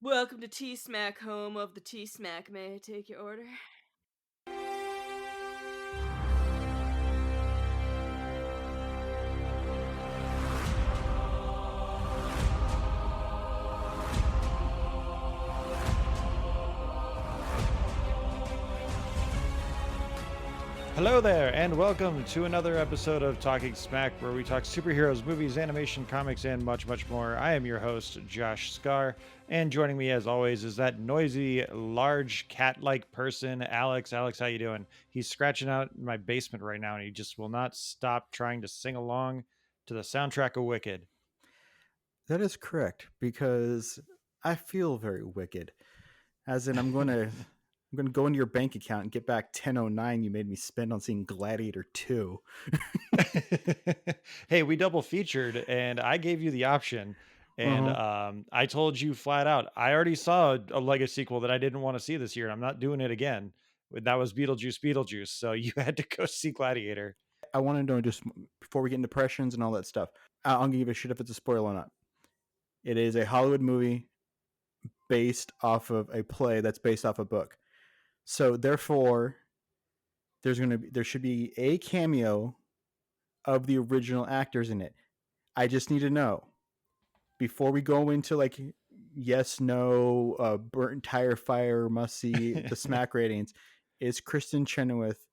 Welcome to T-Smack, home of the T-Smack. May I take your order? Hello there, and welcome to another episode of Talking Smack, where we talk superheroes, movies, animation, comics, and much, much more. I am your host, Josh Scar, and joining me, as always, is that noisy, large, cat-like person, Alex. Alex, how you doing? He's scratching out in my basement right now, and he just will not stop trying to sing along to the soundtrack of Wicked. That is correct, because I feel very wicked. As in, I'm going to go into your bank account and get back 1009 you made me spend on seeing Gladiator 2. Hey, we double featured, and I gave you the option. And Uh-huh. I told you flat out, I already saw a Lego sequel that I didn't want to see this year. And I'm not doing it again. That was Beetlejuice. So you had to go see Gladiator. I want to know, just before we get into impressions and all that stuff, I'm going to give a shit if it's a spoiler or not. It is a Hollywood movie based off of a play that's based off a book. So therefore, there should be a cameo of the original actors in it. I just need to know, before we go into like yes, no, burnt tire fire, must see the smack ratings, is Kristen Chenoweth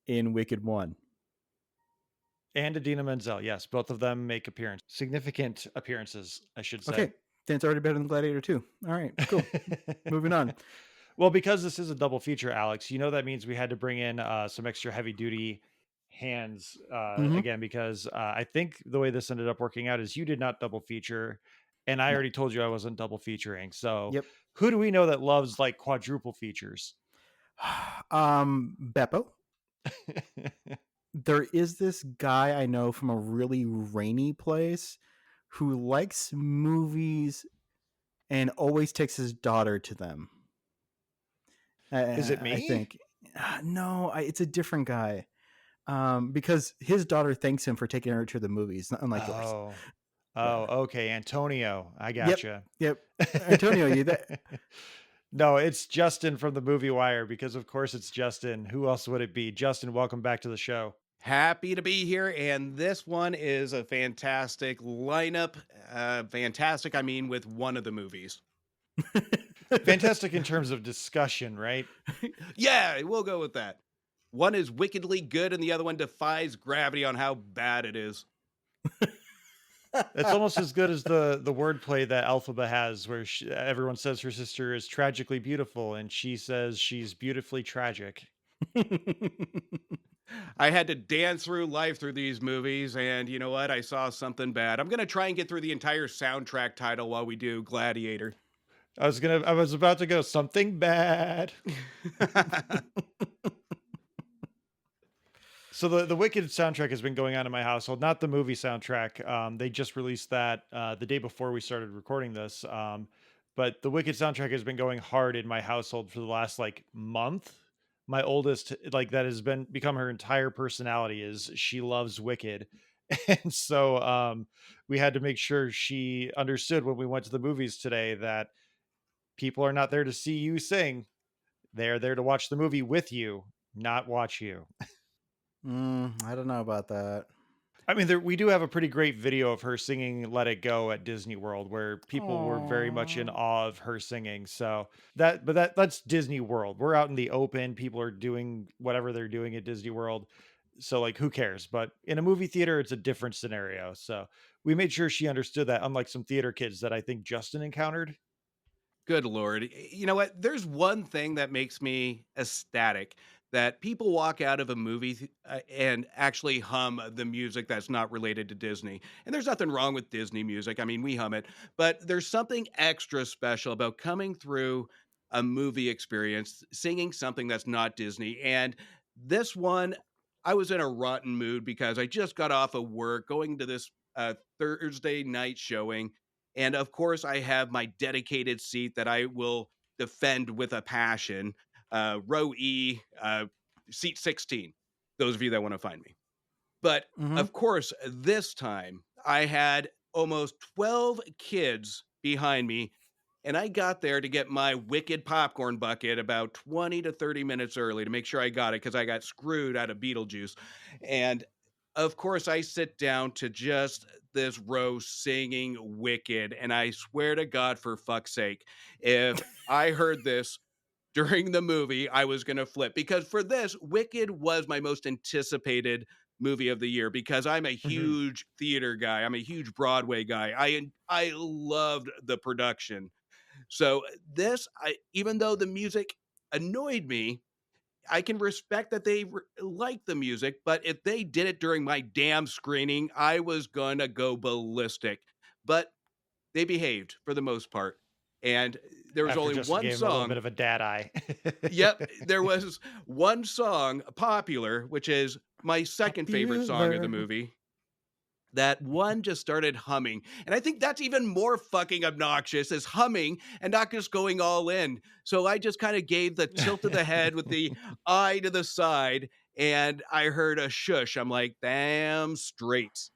in Wicked 1? And Adina Menzel. Yes, both of them make significant appearances, I should say. Okay, then it's already better than Gladiator 2. All right, cool. Moving on. Well, because this is a double feature, Alex, that means we had to bring in some extra heavy duty hands Mm-hmm. again, because I think the way this ended up working out is you did not double feature, and I No. already told you I wasn't double featuring. So Yep. who do we know that loves like quadruple features? Beppo. There is this guy I know from a really rainy place who likes movies and always takes his daughter to them. Is it I me? think. No, it's a different guy. Because his daughter thanks him for taking her to the movies, unlike yours. Oh, okay. Antonio. I Yep, gotcha. yep. Antonio, you that? No, it's Justin from the Movie Wire, because of course it's Justin. Who else would it be? Justin, welcome back to the show. Happy to be here, and this one is a fantastic lineup. Fantastic, I mean, with one of the movies. Fantastic in terms of discussion, right? Yeah, we'll go with that. One is wickedly good, and the other one defies gravity on how bad it is. It's almost as good as the wordplay that Alphaba has, where everyone says her sister is tragically beautiful, and she says she's beautifully tragic. I had to dance through life through these movies, and you know what? I saw something bad. I'm going to try and get through the entire soundtrack title while we do Gladiator. I was about to go something bad. So the Wicked soundtrack has been going on in my household, not the movie soundtrack. They just released that the day before we started recording this. But the Wicked soundtrack has been going hard in my household for the last like month. My oldest, like that has become her entire personality, is she loves Wicked. And so we had to make sure she understood when we went to the movies today that people are not there to see you sing. They're there to watch the movie with you, not watch you. I don't know about that. I mean, we do have a pretty great video of her singing "Let It Go" at Disney World, where people were very much in Aww. awe of her singing. So that's Disney World. We're out in the open. People are doing whatever they're doing at Disney World. So like, who cares? But in a movie theater, it's a different scenario. So we made sure she understood that, unlike some theater kids that I think Justin encountered. Good Lord. You know what? There's one thing that makes me ecstatic, that people walk out of a movie and actually hum the music that's not related to Disney. And there's nothing wrong with Disney music. I mean, we hum it, but there's something extra special about coming through a movie experience, singing something that's not Disney. And this one, I was in a rotten mood because I just got off of work going to this Thursday night showing, and of course, I have my dedicated seat that I will defend with a passion. Row E, seat 16. Those of you that want to find me. But Mm-hmm. of course, this time I had almost 12 kids behind me And I got there to get my wicked popcorn bucket about 20 to 30 minutes early to make sure I got it because I got screwed out of Beetlejuice. And of course, I sit down to just this row singing Wicked. And I swear to God, for fuck's sake, if I heard this during the movie, I was going to flip because for this, Wicked was my most anticipated movie of the year because I'm a Mhm. huge theater guy. I'm a huge Broadway guy. I loved the production. So this, even though the music annoyed me, I can respect that they like the music. But if they did it during my damn screening, I was gonna go ballistic. But they behaved for the most part, and there was After only Justin one gave him a little bit song. of a dad eye. Yep, there was one song, Popular, which is my second favorite song of the Popular. movie. That one just started humming. And I think that's even more fucking obnoxious is humming and not just going all in. So I just kind of gave the tilt of the head with the eye to the side and I heard a shush. I'm like, damn straight.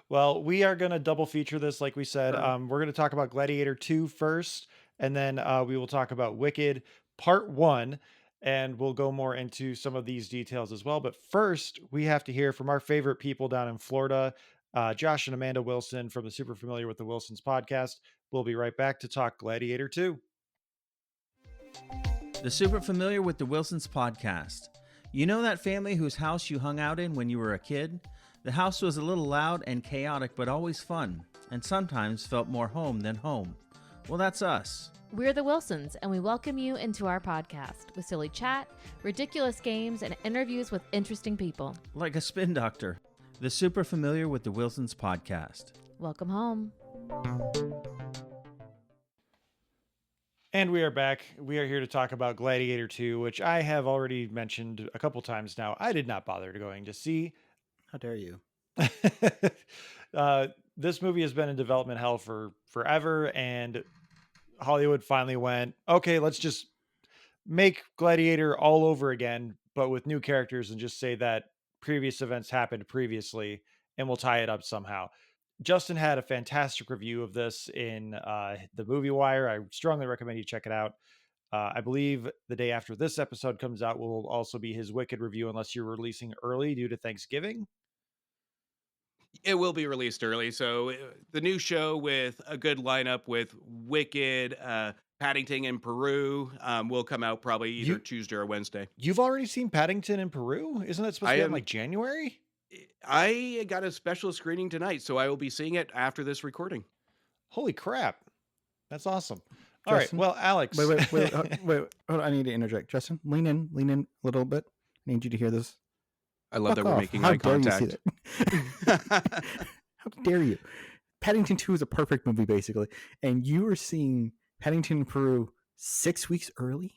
Well, we are going to double feature this, like we said. Uh, We're going to talk about Gladiator 2 first, and then we will talk about Wicked Part 1, and we'll go more into some of these details as well. But first, we have to hear from our favorite people down in Florida, Josh and Amanda Wilson from the Super Familiar with the Wilsons podcast. We'll be right back to talk Gladiator 2. The Super Familiar with the Wilsons podcast. You know that family whose house you hung out in when you were a kid? The house was a little loud and chaotic, but always fun, and sometimes felt more home than home. Well, that's us. We're the Wilsons, and we welcome you into our podcast with silly chat, ridiculous games, and interviews with interesting people. Like a spin doctor. The Super Familiar with the Wilsons podcast. Welcome home. And we are back. We are here to talk about Gladiator 2, which I have already mentioned a couple times now. I did not bother to going to see. How dare you? This movie has been in development hell for forever, and Hollywood finally went, okay, let's just make Gladiator all over again, but with new characters, and just say that previous events happened previously, and we'll tie it up somehow. Justin had a fantastic review of this in the Movie Wire. I strongly recommend you check it out. I believe the day after this episode comes out will also be his Wicked review, unless you're releasing early due to Thanksgiving. It will be released early. So the new show with a good lineup with Wicked, Paddington in Peru will come out probably either You Tuesday or Wednesday. you've already seen Paddington in Peru? Isn't that supposed I to be out in am like January? I got a special screening tonight, so I will be seeing it after this recording. Holy crap. That's awesome. All right. Justin? Well, Alex. Wait. Hold on, I need to interject. Justin, lean in a little bit. I need you to hear this. I love Fuck that we're off. making How eye dare you contact. see that? How dare you? Paddington 2 is a perfect movie, basically. And you were seeing Paddington in Peru 6 weeks early?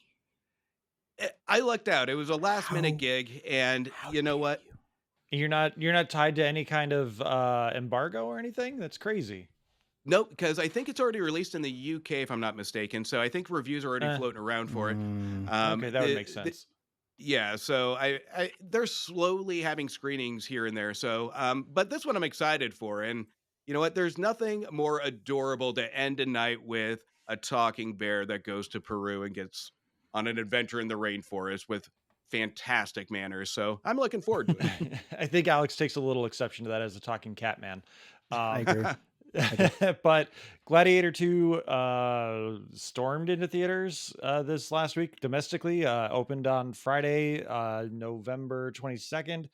I lucked out. It was a last minute How- gig, and How you know dare what? you? You're not tied to any kind of embargo or anything? That's crazy. Nope, because I think it's already released in the UK, if I'm not mistaken. So I think reviews are already floating around for it. Okay, that would make sense. Yeah, so they're slowly having screenings here and there. So, but this one I'm excited for, and you know what? There's nothing more adorable to end a night with a talking bear that goes to Peru and gets on an adventure in the rainforest with fantastic manners. So I'm looking forward to it. I think Alex takes a little exception to that as a talking cat man. I agree. But Gladiator 2 stormed into theaters this last week domestically, opened on Friday, November 22nd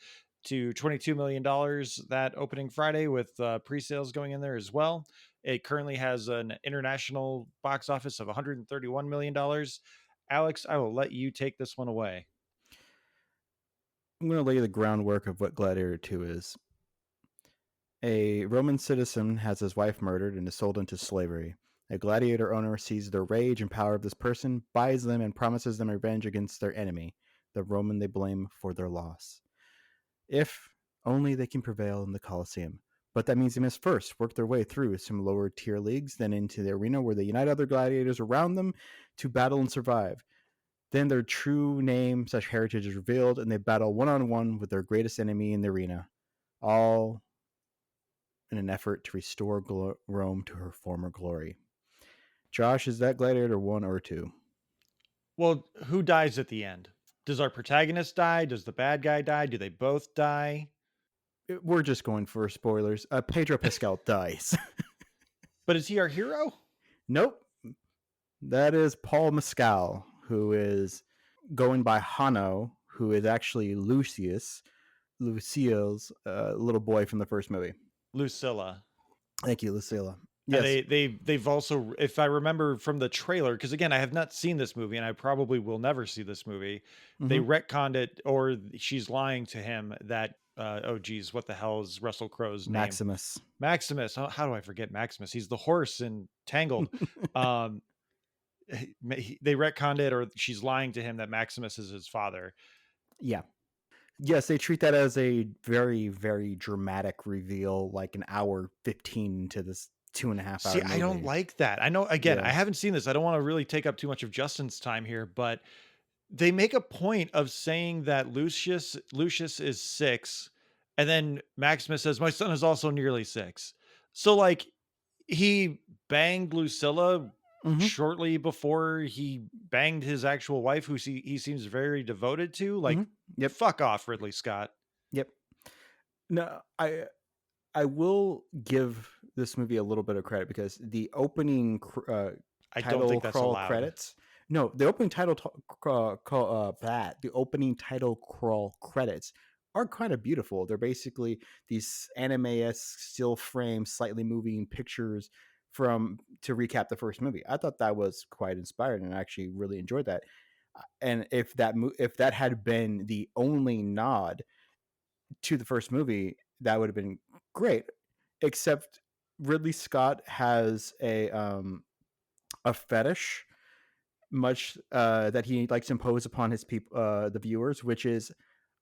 to $22 million that opening Friday, with pre-sales going in there as well. It currently has an international box office of $131 million. Alex, I will let you take this one away. I'm going to lay the groundwork of what Gladiator 2 is. A Roman citizen has his wife murdered and is sold into slavery. A gladiator owner sees the rage and power of this person, buys them, and promises them revenge against their enemy, the Roman they blame for their loss. If only they can prevail in the Colosseum. But that means they must first work their way through some lower tier leagues, then into the arena where they unite other gladiators around them to battle and survive. Then their true name / heritage is revealed, and they battle one-on-one with their greatest enemy in the arena. All in an effort to restore Rome to her former glory. Josh, is that Gladiator 1 or 2? Well, who dies at the end? Does our protagonist die? Does the bad guy die? Do they both die? We're just going for spoilers. Pedro Pascal dies. But is he our hero? Nope. That is Paul Mescal, who is going by Hano, who is actually Lucille's little boy from the first movie. Lucilla. Thank you, Lucilla. And Yes. they've also, if I remember from the trailer, because again, I have not seen this movie and I probably will never see this movie. They retconned it, or she's lying to him that oh geez, what the hell is Russell Crowe's name? Maximus. Maximus. How do I forget Maximus? He's the horse in Tangled. They retconned it, or she's lying to him that Maximus is his father. Yeah. Yes, they treat that as a very, very dramatic reveal, like an hour 15 into this 2.5 hour See, movie. I don't like that. I know, again, Yeah. I haven't seen this. I don't want to really take up too much of Justin's time here, but they make a point of saying that Lucius is 6, and then Maximus says, "My son is also nearly 6." So, like, he banged Lucilla Mhm. shortly before he banged his actual wife, who he seems very devoted to. Like, Yep. fuck off, Ridley Scott. Yep. No, I will give this movie a little bit of credit because the opening I title don't think that's crawl allowed. credits. No, the opening title the opening title crawl credits are kind of beautiful. They're basically these anime-esque still frame, slightly moving pictures to recap the first movie. I thought that was quite inspiring, and I actually really enjoyed that. And if that had been the only nod to the first movie, that would have been great. Except Ridley Scott has a fetish, much that he likes to impose upon his people, the viewers, which is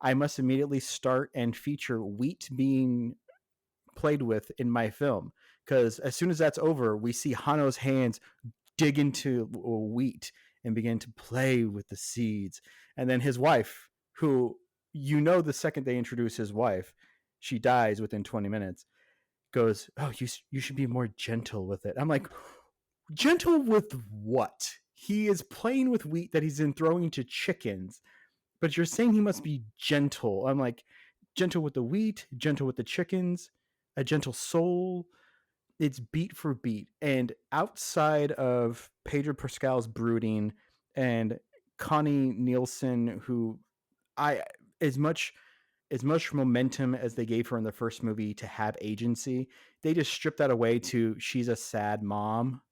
I must immediately start and feature wheat being played with in my film, because as soon as that's over, we see Hano's hands dig into wheat and begin to play with the seeds, and then his wife, who the second they introduce his wife, she dies within 20 minutes, goes, "Oh, you should be more gentle with it." I'm like, gentle with what? He is playing with wheat that he's then throwing to chickens, but you're saying he must be gentle. I'm like, gentle with the wheat, gentle with the chickens, a gentle soul. It's beat for beat. And outside of Pedro Pascal's brooding and Connie Nielsen, who as much momentum as they gave her in the first movie to have agency, they just stripped that away to she's a sad mom.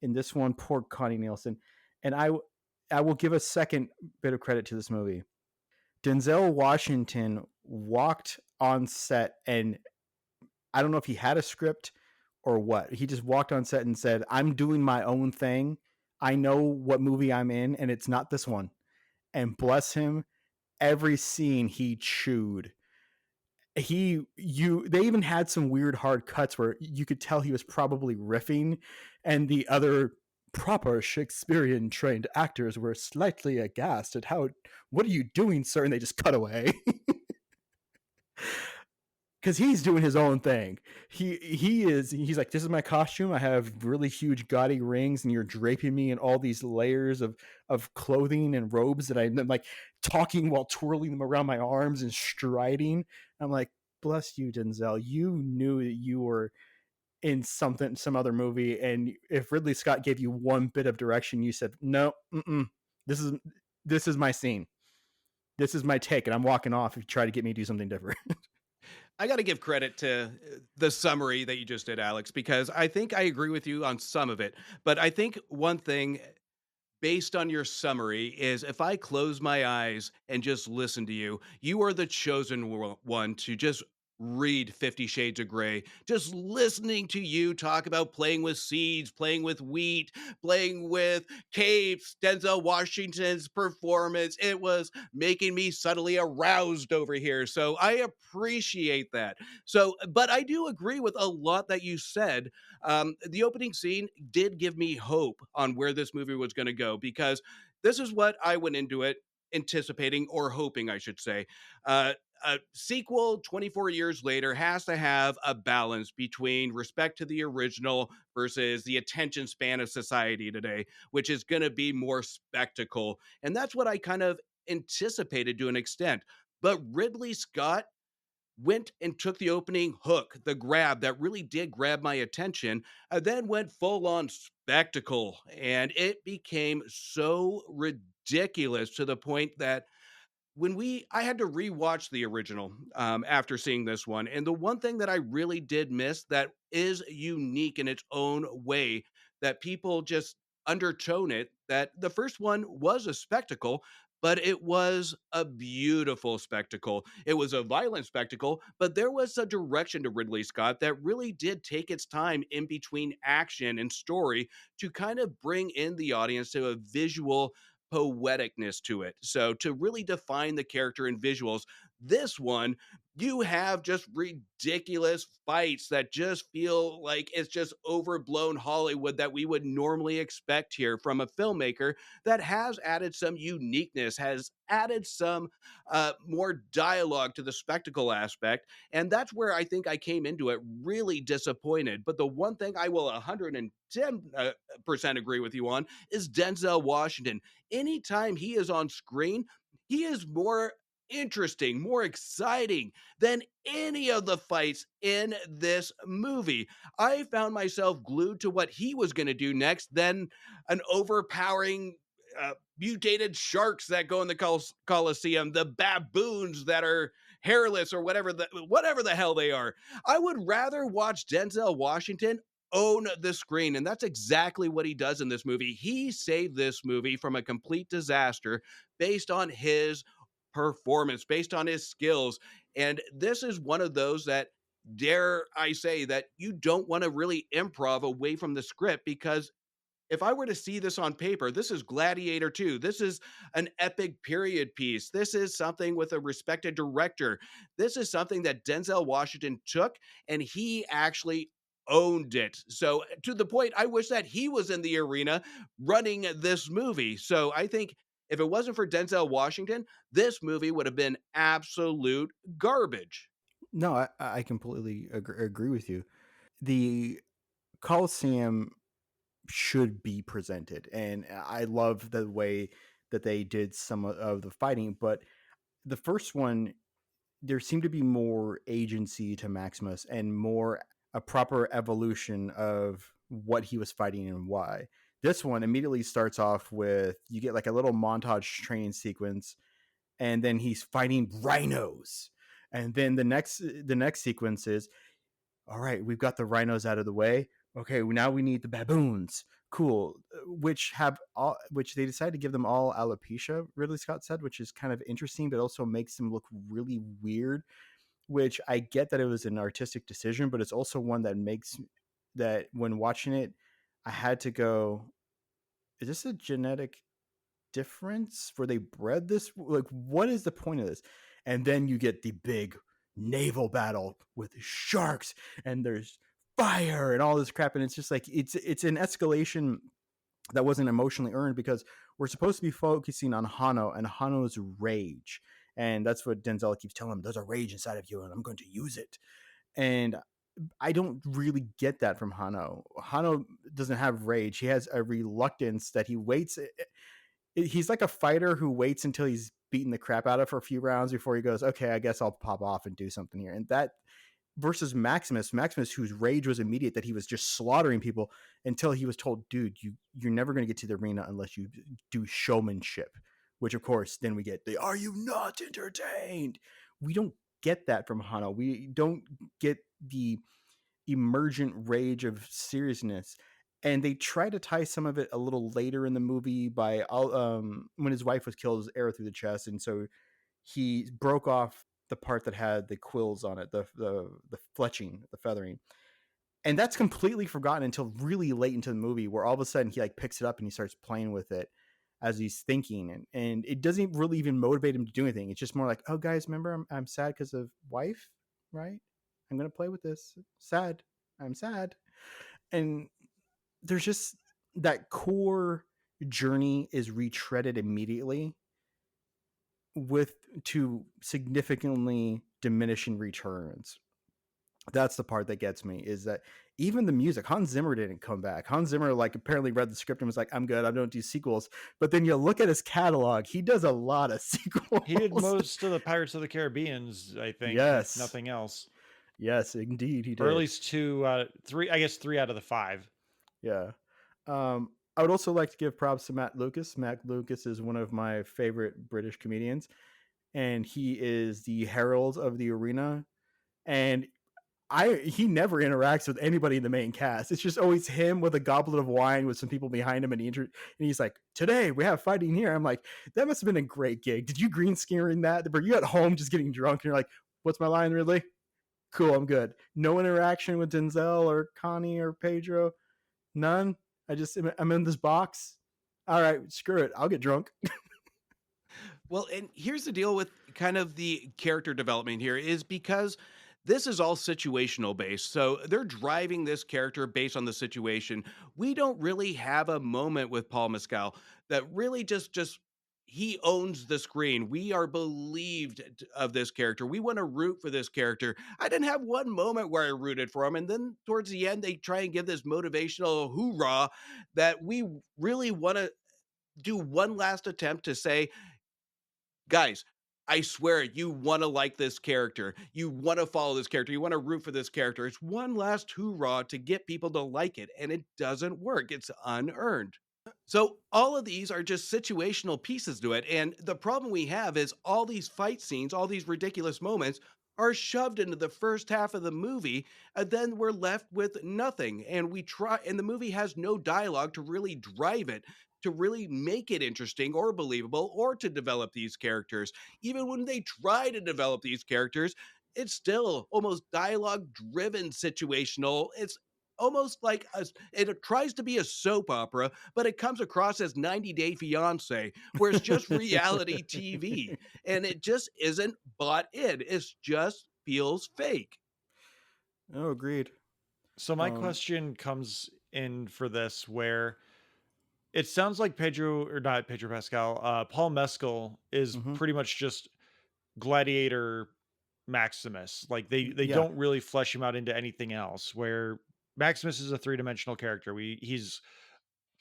In this one, poor Connie Nielsen. And I will give a second bit of credit to this movie. Denzel Washington walked on set, and I don't know if he had a script or what. He just walked on set and said, "I'm doing my own thing. I know what movie I'm in, and it's not this one." And bless him, every scene he chewed. They even had some weird hard cuts where you could tell he was probably riffing, and the other proper Shakespearean trained actors were slightly aghast at what are you doing, sir? And they just cut away. Because he's doing his own thing. He's like, "This is my costume. I have really huge gaudy rings, and you're draping me in all these layers of clothing and robes that I'm like talking while twirling them around my arms and striding." I'm like, bless you, Denzel. You knew that you were in some other movie, and if Ridley Scott gave you one bit of direction, you said, "No, this is my scene. This is my take, and I'm walking off if you try to get me to do something different." I got to give credit to the summary that you just did, Alex, because I think I agree with you on some of it. But I think one thing based on your summary is if I close my eyes and just listen to you, you are the chosen one to just read 50 Shades of Grey. Just listening to you talk about playing with seeds, playing with wheat, playing with capes, Denzel Washington's performance, it was making me subtly aroused over here. So I appreciate that. So, but I do agree with a lot that you said. The opening scene did give me hope on where this movie was going to go, because this is what I went into it anticipating, or hoping, I should say. a sequel 24 years later has to have a balance between respect to the original versus the attention span of society today, which is going to be more spectacle. And that's what I kind of anticipated to an extent. But Ridley Scott went and took the opening hook, the grab that really did grab my attention, and then went full on spectacle. And it became so ridiculous to the point that I had to rewatch the original after seeing this one. And the one thing that I really did miss that is unique in its own way that people just undertone it, that the first one was a spectacle, but it was a beautiful spectacle. It was a violent spectacle, but there was a direction to Ridley Scott that really did take its time in between action and story to kind of bring in the audience to a visual poeticness to it. So to really define the character in visuals, this one, you have just ridiculous fights that just feel like it's just overblown Hollywood that we would normally expect here from a filmmaker that has added some uniqueness, has added some more dialogue to the spectacle aspect. And that's where I think I came into it really disappointed. But the one thing I will 110% agree with you on is Denzel Washington. Anytime he is on screen, he is more interesting, more exciting than any of the fights in this movie. I found myself glued to what he was going to do next than an overpowering mutated sharks that go in the Coliseum, the baboons that are hairless or whatever the hell they are. I would rather watch Denzel Washington own the screen, and that's exactly what he does in this movie. He saved this movie from a complete disaster based on his performance, based on his skills. And this is one of those that, dare I say, that you don't want to really improv away from the script, because if I were to see this on paper, this is Gladiator 2. This is an epic period piece. This is something with a respected director. This is something that Denzel Washington took and he actually owned it. So to the point, I wish that he was in the arena running this movie. So I think if it wasn't for Denzel Washington, this movie would have been absolute garbage. No, I completely agree with you. The Coliseum should be presented, and I love the way that they did some of the fighting, but the first one, there seemed to be more agency to Maximus and more a proper evolution of what he was fighting and why. This one immediately starts off with, you get like a little montage training sequence, and then he's fighting rhinos, and then the next sequence is, all right, we've got the rhinos out of the way. Okay, now we need the baboons. Cool. Which they decided to give them all alopecia, Ridley Scott said, which is kind of interesting, but also makes them look really weird. Which I get that it was an artistic decision, but it's also one that makes that when watching it, I had to go, is this a genetic difference where they bred this? Like, what is the point of this? And then you get the big naval battle with sharks, and there's fire and all this crap, and it's just like it's an escalation that wasn't emotionally earned, because we're supposed to be focusing on Hano and Hano's rage, and that's what Denzel keeps telling him, there's a rage inside of you and I'm going to use it. And I don't really get that from Hano. Hano doesn't have rage. He has a reluctance that he waits. He's like a fighter who waits until he's beaten the crap out of for a few rounds before he goes, okay, I guess I'll pop off and do something here. And that versus Maximus, whose rage was immediate, that he was just slaughtering people until he was told, dude, you're never going to get to the arena unless you do showmanship, which of course then we get the, are you not entertained? We don't get that from Hano. We don't get the emergent rage of seriousness. And they try to tie some of it a little later in the movie by when his wife was killed, his arrow through the chest, and so he broke off the part that had the quills on it, the fletching, the feathering, and that's completely forgotten until really late into the movie, where all of a sudden he like picks it up and he starts playing with it as he's thinking, and it doesn't really even motivate him to do anything. It's just more like, oh guys, remember I'm sad because of wife, right? I'm gonna play with this. Sad. I'm sad. And there's just that core journey is retreaded immediately, with to significantly diminishing returns. That's the part that gets me, is that even the music, Hans Zimmer didn't come back. Hans Zimmer apparently read the script and was like, I'm good, I don't do sequels. But then you look at his catalog, he does a lot of sequels. He did most of the Pirates of the Caribbeans, I think, if Yes. nothing else. Yes, indeed he did. Or at least 3 out of the 5. Yeah. I would also like to give props to Matt Lucas. Matt Lucas is one of my favorite British comedians, and he is the herald of the arena. And he never interacts with anybody in the main cast. It's just always him with a goblet of wine with some people behind him, and he's like, "Today we have fighting here." I'm like, that must have been a great gig. Did you green screen that? Were you at home just getting drunk and you're like, "What's my line, Ridley?" Cool, I'm good. No interaction with Denzel or Connie or Pedro. None. I'm in this box. All right, screw it. I'll get drunk. Well, and here's the deal with kind of the character development here is because this is all situational based. So they're driving this character based on the situation. We don't really have a moment with Paul Mescal that really just he owns the screen. We are believed of this character. We want to root for this character. I didn't have one moment where I rooted for him. And then towards the end, they try and give this motivational hoorah that we really want to do one last attempt to say, guys, I swear you want to like this character. You want to follow this character. You want to root for this character. It's one last hoorah to get people to like it. And it doesn't work. It's unearned. So all of these are just situational pieces to it. And the problem we have is all these fight scenes, all these ridiculous moments are shoved into the first half of the movie. And then we're left with nothing. And and the movie has no dialogue to really drive it, to really make it interesting or believable, or to develop these characters. Even when they try to develop these characters, it's still almost dialogue driven situational. It's almost like it tries to be a soap opera, but it comes across as 90 Day Fiance, where it's just reality TV, and it just isn't bought in. It just feels fake. Oh, agreed. So my question comes in for this, where it sounds like not Pedro Pascal, Paul Mescal is pretty much just Gladiator Maximus. Like they don't really flesh him out into anything else, where Maximus is a 3-dimensional character. He's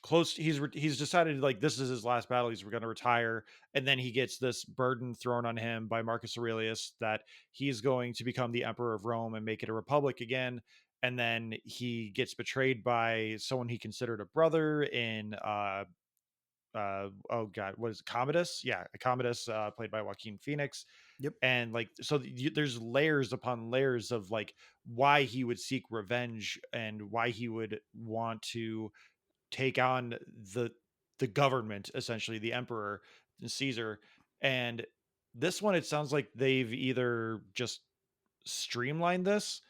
close. He's decided like this is his last battle. He's going to retire, and then he gets this burden thrown on him by Marcus Aurelius that he's going to become the emperor of Rome and make it a republic again. And then he gets betrayed by someone he considered a brother in oh god, what is it? Commodus? Yeah, Commodus, played by Joaquin Phoenix. Yep. And like, so there's layers upon layers of like why he would seek revenge and why he would want to take on the government, essentially the emperor, Caesar. And this one, it sounds like they've either just streamlined this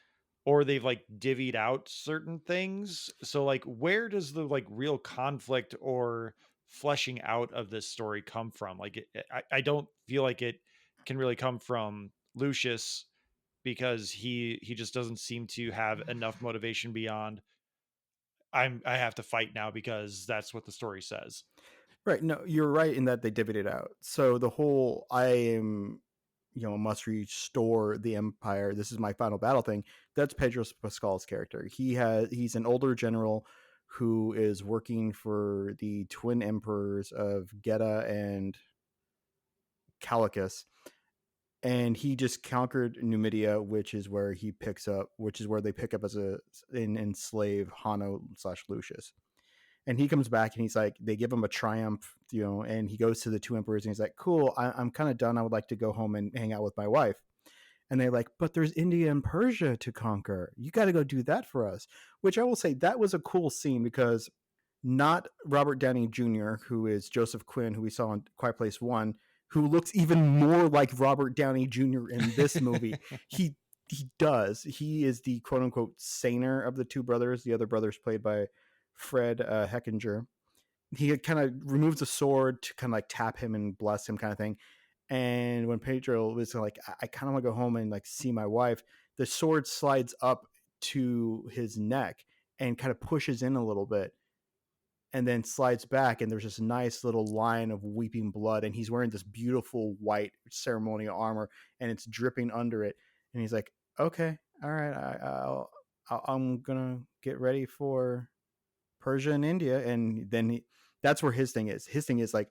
or they've like divvied out certain things. So like, where does the like real conflict or fleshing out of this story come from? Like I don't feel like it can really come from Lucius, because he just doesn't seem to have enough motivation beyond I have to fight now because that's what the story says. Right. No, you're right in that they divvied it out. So the whole I am, must restore the empire, this is my final battle thing, that's Pedro Pascal's character. He's an older general who is working for the twin emperors of Geta and Calicus. And he just conquered Numidia, which is where they pick up as an enslaved Hanno / Lucius. And he comes back and he's like, they give him a triumph, and he goes to the two emperors and he's like, cool, I'm kind of done. I would like to go home and hang out with my wife. And they're like, but there's India and Persia to conquer. You got to go do that for us. Which I will say, that was a cool scene, because not Robert Downey Jr., who is Joseph Quinn, who we saw in Quiet Place 1, who looks even more like Robert Downey Jr. in this movie. He does. He is the quote unquote saner of the two brothers. The other brother's played by Fred Heckinger. He kind of removes a sword to kind of like tap him and bless him, kind of thing. And when Pedro was like, I kind of want to go home and like see my wife, the sword slides up to his neck and kind of pushes in a little bit. and then slides back, and there's this nice little line of weeping blood, and he's wearing this beautiful white ceremonial armor, and it's dripping under it, and he's like, okay, all right, I'm gonna get ready for Persia and India. And then that's where his thing is like,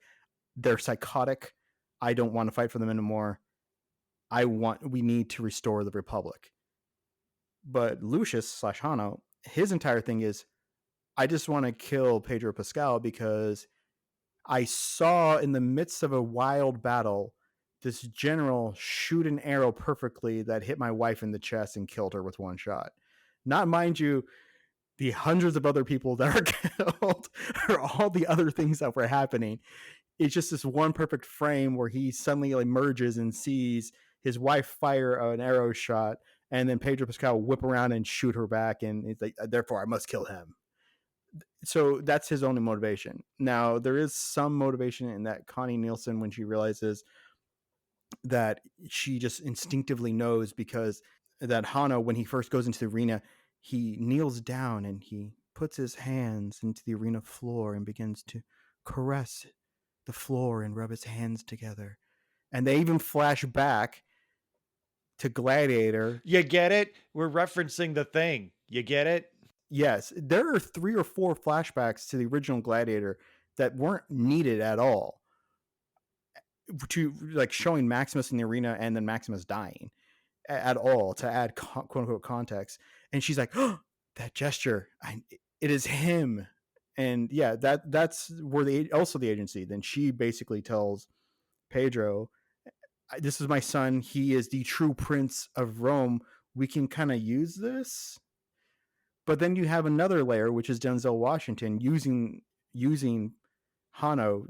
they're psychotic, I don't want to fight for them anymore, we need to restore the Republic. But Lucius / Hano, his entire thing is, I just want to kill Pedro Pascal because I saw in the midst of a wild battle this general shoot an arrow perfectly that hit my wife in the chest and killed her with one shot. Not, mind you, the hundreds of other people that are killed or all the other things that were happening. It's just this one perfect frame where he suddenly emerges and sees his wife fire an arrow shot, and then Pedro Pascal whip around and shoot her back, and it's like, therefore I must kill him. So that's his only motivation. Now, there is some motivation in that Connie Nielsen, when she realizes that she just instinctively knows, because that Hano, when he first goes into the arena, he kneels down and he puts his hands into the arena floor and begins to caress the floor and rub his hands together. And they even flash back to Gladiator. You get it? We're referencing The Thing. You get it? Yes, there are 3 or 4 flashbacks to the original Gladiator that weren't needed at all, to like showing Maximus in the arena and then Maximus dying at all, to add quote unquote context. And she's like, oh, that gesture, it is him. And yeah, that's where the agency, then she basically tells Pedro, this is my son, he is the true prince of Rome, we can kind of use this. But then you have another layer, which is Denzel Washington using Hano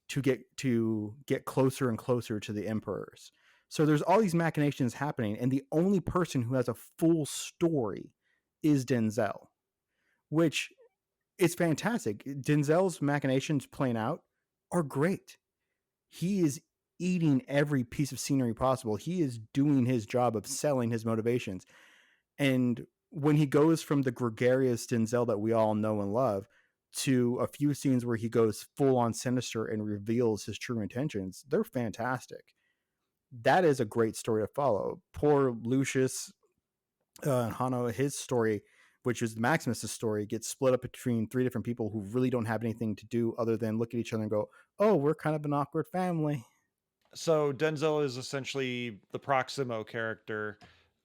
to get closer and closer to the emperors. So there's all these machinations happening, and the only person who has a full story is Denzel, which is fantastic. Denzel's machinations playing out are great. He is eating every piece of scenery possible. He is doing his job of selling his motivations. And when he goes from the gregarious Denzel that we all know and love to a few scenes where he goes full on sinister and reveals his true intentions, they're fantastic. That is a great story to follow. Poor Lucius and Hano, his story, which is Maximus's story, gets split up between 3 different people who really don't have anything to do other than look at each other and go, oh, we're kind of an awkward family. So Denzel is essentially the Proximo character,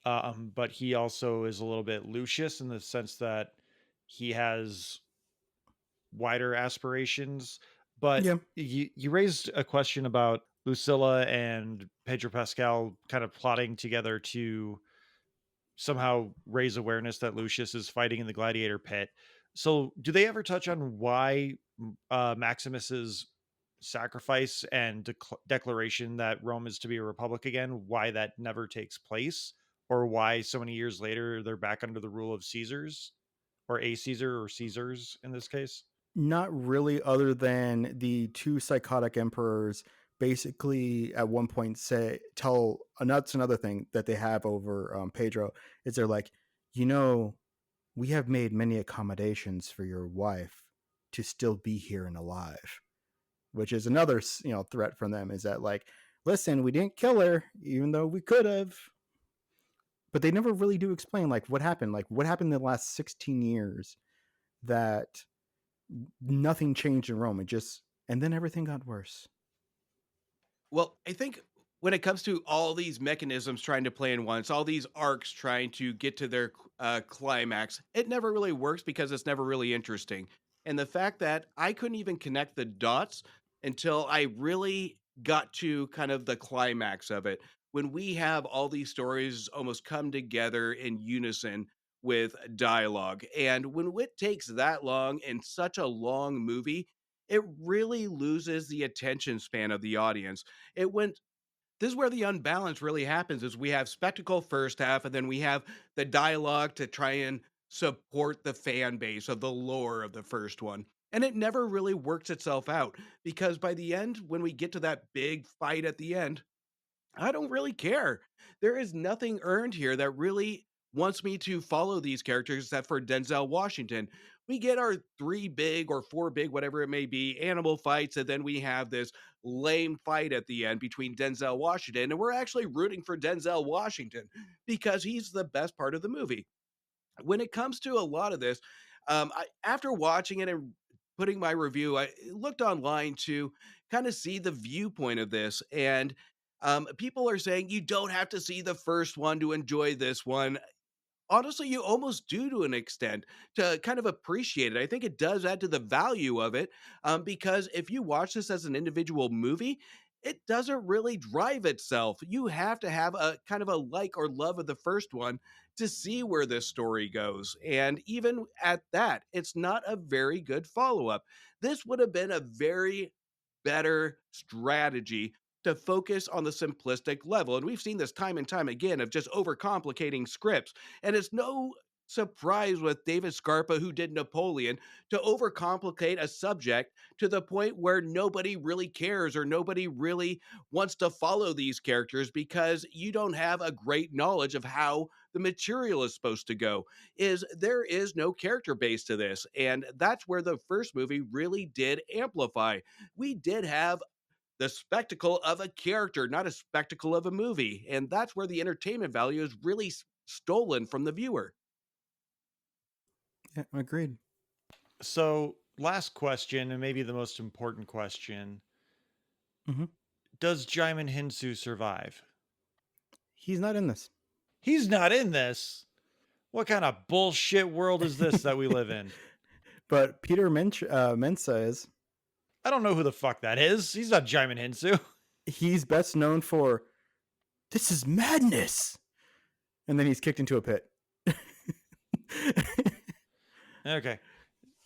but he also is a little bit Lucius in the sense that he has wider aspirations. But Yeah. you raised a question about Lucilla and Pedro Pascal kind of plotting together to somehow raise awareness that Lucius is fighting in the Gladiator pit. So do they ever touch on why Maximus's sacrifice and declaration that Rome is to be a republic again, why that never takes place, or why so many years later they're back under the rule of Caesars, or a Caesar, or Caesars in this case? Not really, other than the 2 psychotic emperors basically at one point tell, and that's another thing that they have over Pedro, is they're like, we have made many accommodations for your wife to still be here and alive, which is another threat from them, is that like, listen, we didn't kill her even though we could have. But they never really do explain like what happened in the last 16 years that nothing changed in Rome. And then everything got worse. Well, I think when it comes to all these mechanisms trying to play in once, all these arcs trying to get to their climax, it never really works because it's never really interesting. And the fact that I couldn't even connect the dots until I really got to kind of the climax of it, when we have all these stories almost come together in unison with dialogue. And when it takes that long in such a long movie, it really loses the attention span of the audience. This is where the unbalance really happens, is we have spectacle first half, and then we have the dialogue to try and support the fan base of the lore of the first one. And it never really works itself out, because by the end, when we get to that big fight at the end, I don't really care. There is nothing earned here that really wants me to follow these characters except for Denzel Washington. We get our 3 big or 4 big, whatever it may be, animal fights, and then we have this lame fight at the end between Denzel Washington, and we're actually rooting for Denzel Washington because he's the best part of the movie. When it comes to a lot of this, after watching it and putting my review, I looked online to kind of see the viewpoint of this, and people are saying you don't have to see the first one to enjoy this one. Honestly, you almost do to an extent to kind of appreciate it. I think it does add to the value of it, because if you watch this as an individual movie, it doesn't really drive itself. You have to have a kind of a like or love of the first one to see where this story goes. And even at that, it's not a very good follow up. This would have been a very better strategy to focus on the simplistic level. And we've seen this time and time again of just overcomplicating scripts. And it's no surprise with David Scarpa, who did Napoleon, to overcomplicate a subject to the point where nobody really cares or nobody really wants to follow these characters because you don't have a great knowledge of how the material is supposed to go. Is there is no character base to this, and that's where the first movie really did amplify. We did have the spectacle of a character, not a spectacle of a movie. And that's where the entertainment value is really stolen from the viewer. Yeah, agreed. So, last question, and maybe the most important question. Mhm. Does Jaimin Hinsu survive? He's not in this. He's not in this. What kind of bullshit world is this that we live in? But Peter Mensa is. I don't know who the fuck that is. He's not Jaimin Hinsu. He's best known for "This is madness," and then he's kicked into a pit. Okay.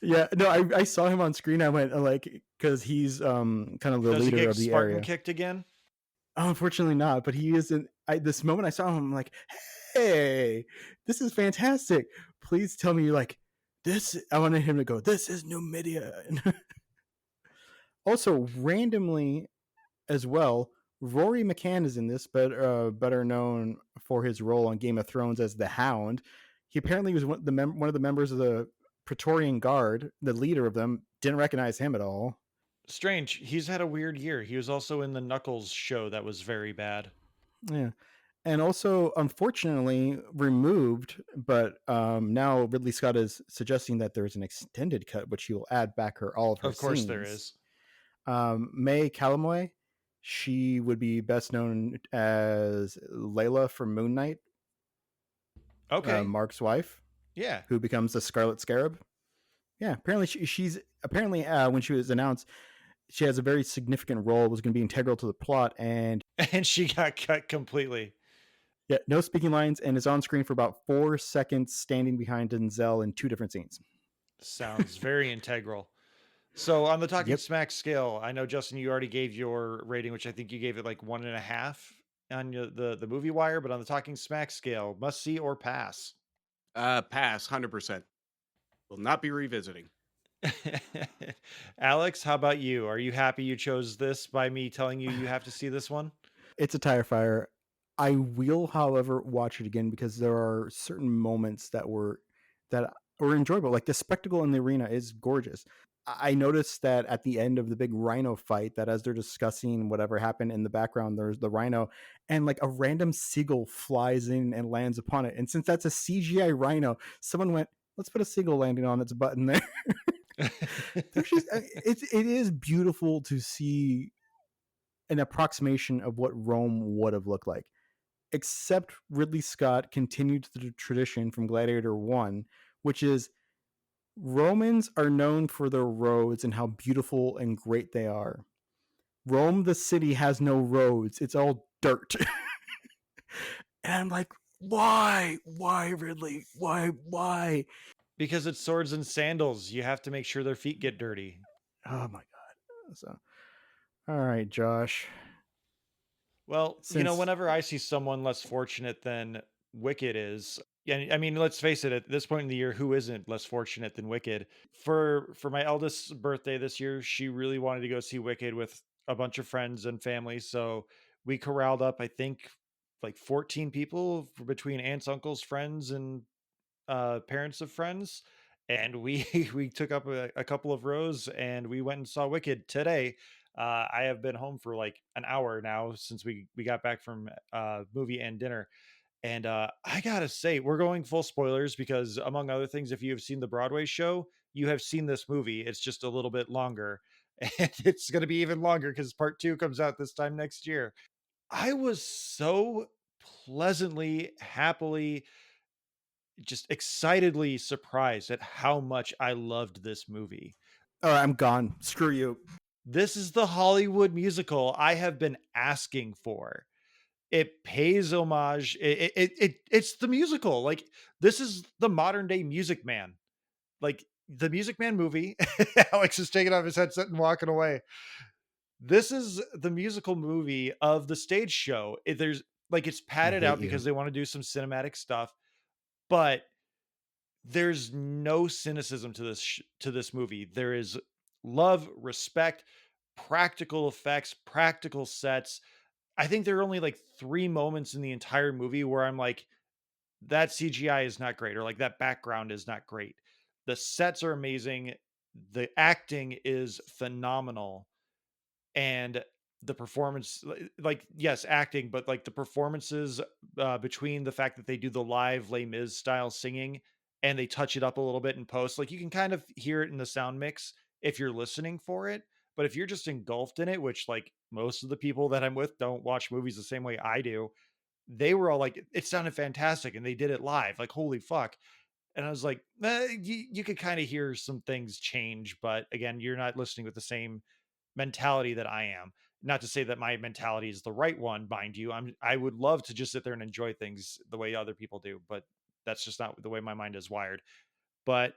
Yeah, no, I saw him on screen. I went like, because he's kind of the Does he leader get of the Spartan area. kicked again? Unfortunately, not. But he is in. This moment I saw him, I'm like, hey, this is fantastic. Please tell me you like this. I wanted him to go, "This is Numidia." Also, randomly as well, Rory McCann is in this, but better known for his role on Game of Thrones as the Hound. He apparently was one of the members of the Praetorian Guard, the leader of them. Didn't recognize him at all. Strange. He's had a weird year. He was also in the Knuckles show that was very bad. Yeah. And also, unfortunately, removed, but now Ridley Scott is suggesting that there's an extended cut, which he will add back all of her Of course scenes. there is. May Calamoy, she would be best known as Layla from Moon Knight, Okay. Mark's wife, Yeah. who becomes the Scarlet Scarab. Yeah, apparently she's when she was announced, she has a very significant role, was going to be integral to the plot, and And she got cut completely. yeah, no speaking lines, and is on screen for about 4 seconds, standing behind Denzel in 2 different scenes. Sounds very integral. So on the Talking Yep. Smack scale, I know, Justin, you already gave your rating, which I think you gave it like 1.5 on the Movie Wire, but on the Talking Smack scale, must see or pass? Pass, 100%. Will not be revisiting. Alex, how about you? Are you happy you chose this by me telling you have to see this one? It's a tire fire. I will, however, watch it again because there are certain moments that were enjoyable. Like the spectacle in the arena is gorgeous. I noticed that at the end of the big rhino fight, that as they're discussing whatever happened in the background, there's the rhino, and like a random seagull flies in and lands upon it. And since that's a CGI rhino, someone went, "Let's put a seagull landing on its button there." It is beautiful to see an approximation of what Rome would have looked like. Except Ridley Scott continued the tradition from Gladiator 1, which is Romans are known for their roads and how beautiful and great they are. Rome, the city, has no roads. It's all dirt. And I'm like, why? Why, Ridley? Why? Because it's swords and sandals. You have to make sure their feet get dirty. Oh my God. So, all right, Josh. Well, whenever I see someone less fortunate than Wicked is, and I mean, let's face it, at this point in the year, who isn't less fortunate than Wicked? For my eldest's birthday this year, she really wanted to go see Wicked with a bunch of friends and family. So we corralled up, I think, like 14 people between aunts, uncles, friends, and parents of friends. and we we took up a couple of rows and we went and saw Wicked today. I have been home for like an hour now since we got back from movie and dinner. And I gotta say, we're going full spoilers because, among other things, if you have seen the Broadway show, you have seen this movie. It's just a little bit longer, and it's going to be even longer because part two comes out this time next year. I was so pleasantly, happily, just excitedly surprised at how much I loved this movie. All right, I'm gone. Screw you. This is the Hollywood musical I have been asking for. It pays homage. It's the musical. Like, this is the modern day Music Man. Like, the Music Man movie. Alex is taking off his headset and walking away. This is the musical movie of the stage show. There's like, it's padded hate out you. because they want to do some cinematic stuff, but there's no cynicism to this movie. There is love, respect, practical effects, practical sets. I think there are only like 3 moments in the entire movie where I'm like, that CGI is not great, or like that background is not great. The sets are amazing. The acting is phenomenal. And the performance, like, yes, acting, but like the performances, between the fact that they do the live Les Mis style singing and they touch it up a little bit in post, like you can kind of hear it in the sound mix if you're listening for it. But if you're just engulfed in it, which like most of the people that I'm with don't watch movies the same way I do, they were all like, it sounded fantastic, and they did it live. Like, holy fuck. And I was like, you could kind of hear some things change, but again, you're not listening with the same mentality that I am. Not to say that my mentality is the right one, mind you. I would love to just sit there and enjoy things the way other people do, but that's just not the way my mind is wired. But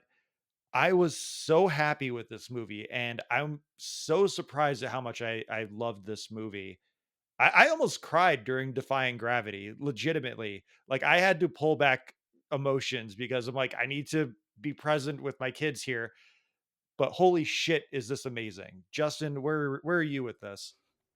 I was so happy with this movie, and I'm so surprised at how much I loved this movie. I almost cried during Defying Gravity, legitimately. Like, I had to pull back emotions because I'm like, I need to be present with my kids here. But holy shit, is this amazing. Justin, where are you with this?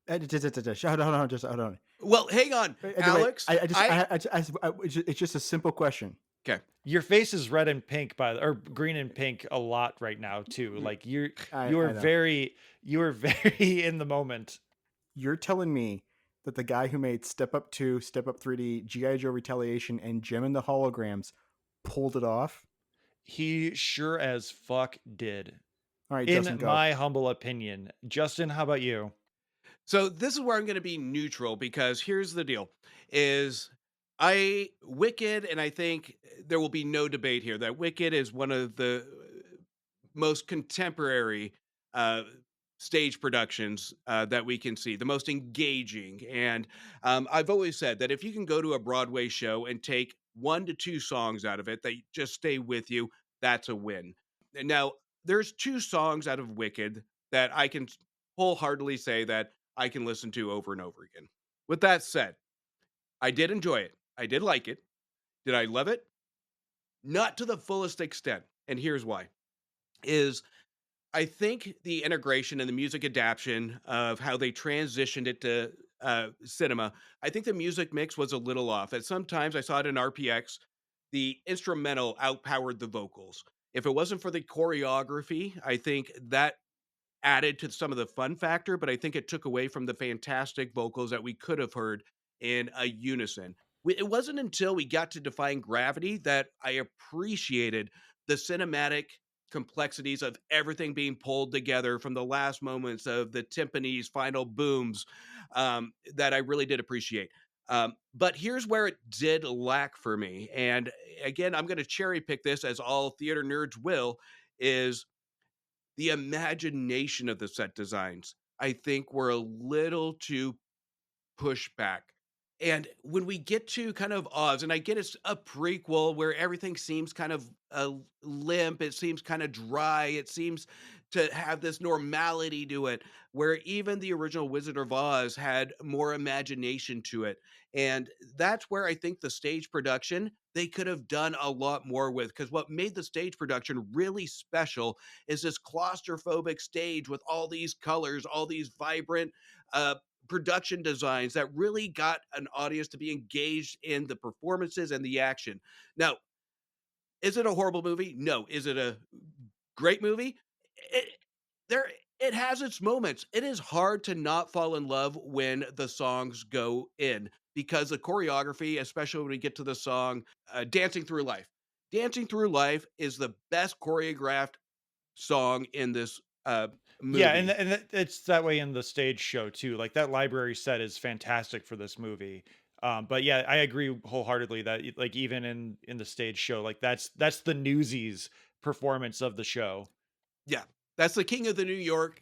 Hold on, just hold on. Well, hang on, Wait, Alex. it's just a simple question. Okay. Your face is red and pink or green and pink a lot right now too. Like, you I are know. very in the moment. You're telling me that the guy who made Step Up 2, Step Up 3D, G.I. Joe Retaliation, and Gem and the Holograms pulled it off? He sure as fuck did. All right, In Justin, go. my humble opinion. Justin, how about you? So this is where I'm going to be neutral, because here's the deal: is Wicked, and I think there will be no debate here that Wicked is one of the most contemporary uh, stage productions that we can see, the most engaging. And I've always said that if you can go to a Broadway show and take 1 to 2 songs out of it that just stay with you, that's a win. Now, there's 2 songs out of Wicked that I can wholeheartedly say that I can listen to over and over again. With that said, I did enjoy it. I did like it. Did I love it? Not to the fullest extent. And here's why. Is I think the integration and the music adaptation of how they transitioned it to cinema, I think the music mix was a little off. At sometimes I saw it in RPX, the instrumental outpowered the vocals. If it wasn't for the choreography, I think that added to some of the fun factor, but I think it took away from the fantastic vocals that we could have heard in a unison. It wasn't until we got to Defying Gravity that I appreciated the cinematic complexities of everything being pulled together from the last moments of the timpani's final booms, that I really did appreciate. But here's where it did lack for me. And again, I'm going to cherry pick this, as all theater nerds will, is the imagination of the set designs, I think, were a little too pushback. And when we get to kind of Oz, and I get it's a prequel where everything seems kind of limp, it seems kind of dry, it seems to have this normality to it, where even the original Wizard of Oz had more imagination to it. And that's where I think the stage production, they could have done a lot more with, because what made the stage production really special is this claustrophobic stage with all these colors, all these vibrant production designs that really got an audience to be engaged in the performances and the action. Now, Is it a horrible movie? No. Is it a great movie? It there it has its moments. It is hard to not fall in love when the songs go in because the choreography, especially when we get to the song Dancing Through Life. Dancing Through Life is the best choreographed song in this Yeah, movie. it's that way in the stage show too. Like that library set is fantastic for this movie. But yeah, I agree wholeheartedly that like even in the stage show, like that's the Newsies performance of the show. Yeah, that's the King of the New York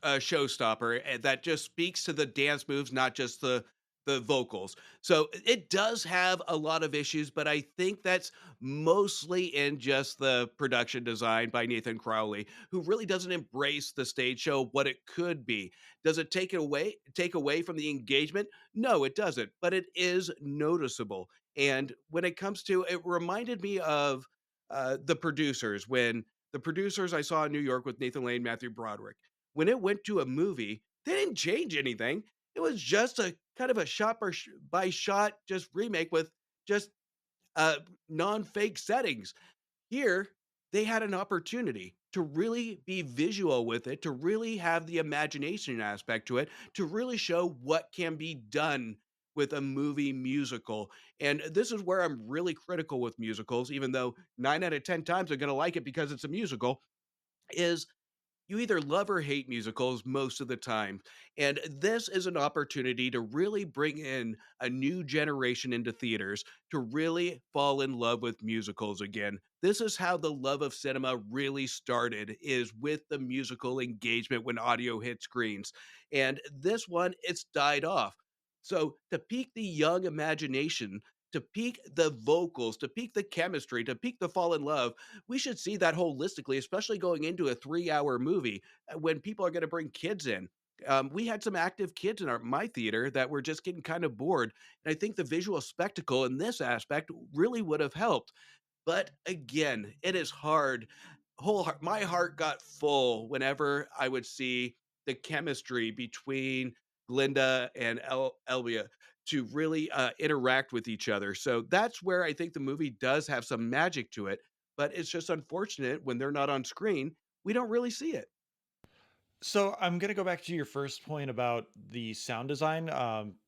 showstopper that just speaks to the dance moves, not just the vocals. So it does have a lot of issues, but I think that's mostly in just the production design by Nathan Crowley, who really doesn't embrace the stage show what it could be. Does it take away from the engagement? No, it doesn't, but it is noticeable. And when it comes to it reminded me of the producers when the producers I saw in New York with Nathan Lane, Matthew Broderick, when it went to a movie, they didn't change anything. It was just a kind of a by shot just remake with just uh, non-fake settings. Here, they had an opportunity to really be visual with it, to really have the imagination aspect to it, to really show what can be done with a movie musical. And this is where I'm really critical with musicals, even though 9 out of 10 times I'm going to like it because it's a musical, is you either love or hate musicals most of the time. And this is an opportunity to really bring in a new generation into theaters to really fall in love with musicals again. This is how the love of cinema really started is with the musical engagement when audio hit screens. And this one, it's died off. So to pique the young imagination, to pique the vocals, to pique the chemistry, to pique the fall in love, we should see that holistically, especially going into a 3-hour movie when people are going to bring kids in. We had some active kids in my theater that were just getting kind of bored. And I think the visual spectacle in this aspect really would have helped. But again, it is hard. My heart got full whenever I would see the chemistry between Glinda and Elvia to really interact with each other. So that's where I think the movie does have some magic to it. But it's just unfortunate when they're not on screen, we don't really see it. So I'm gonna go back to your first point about the sound design,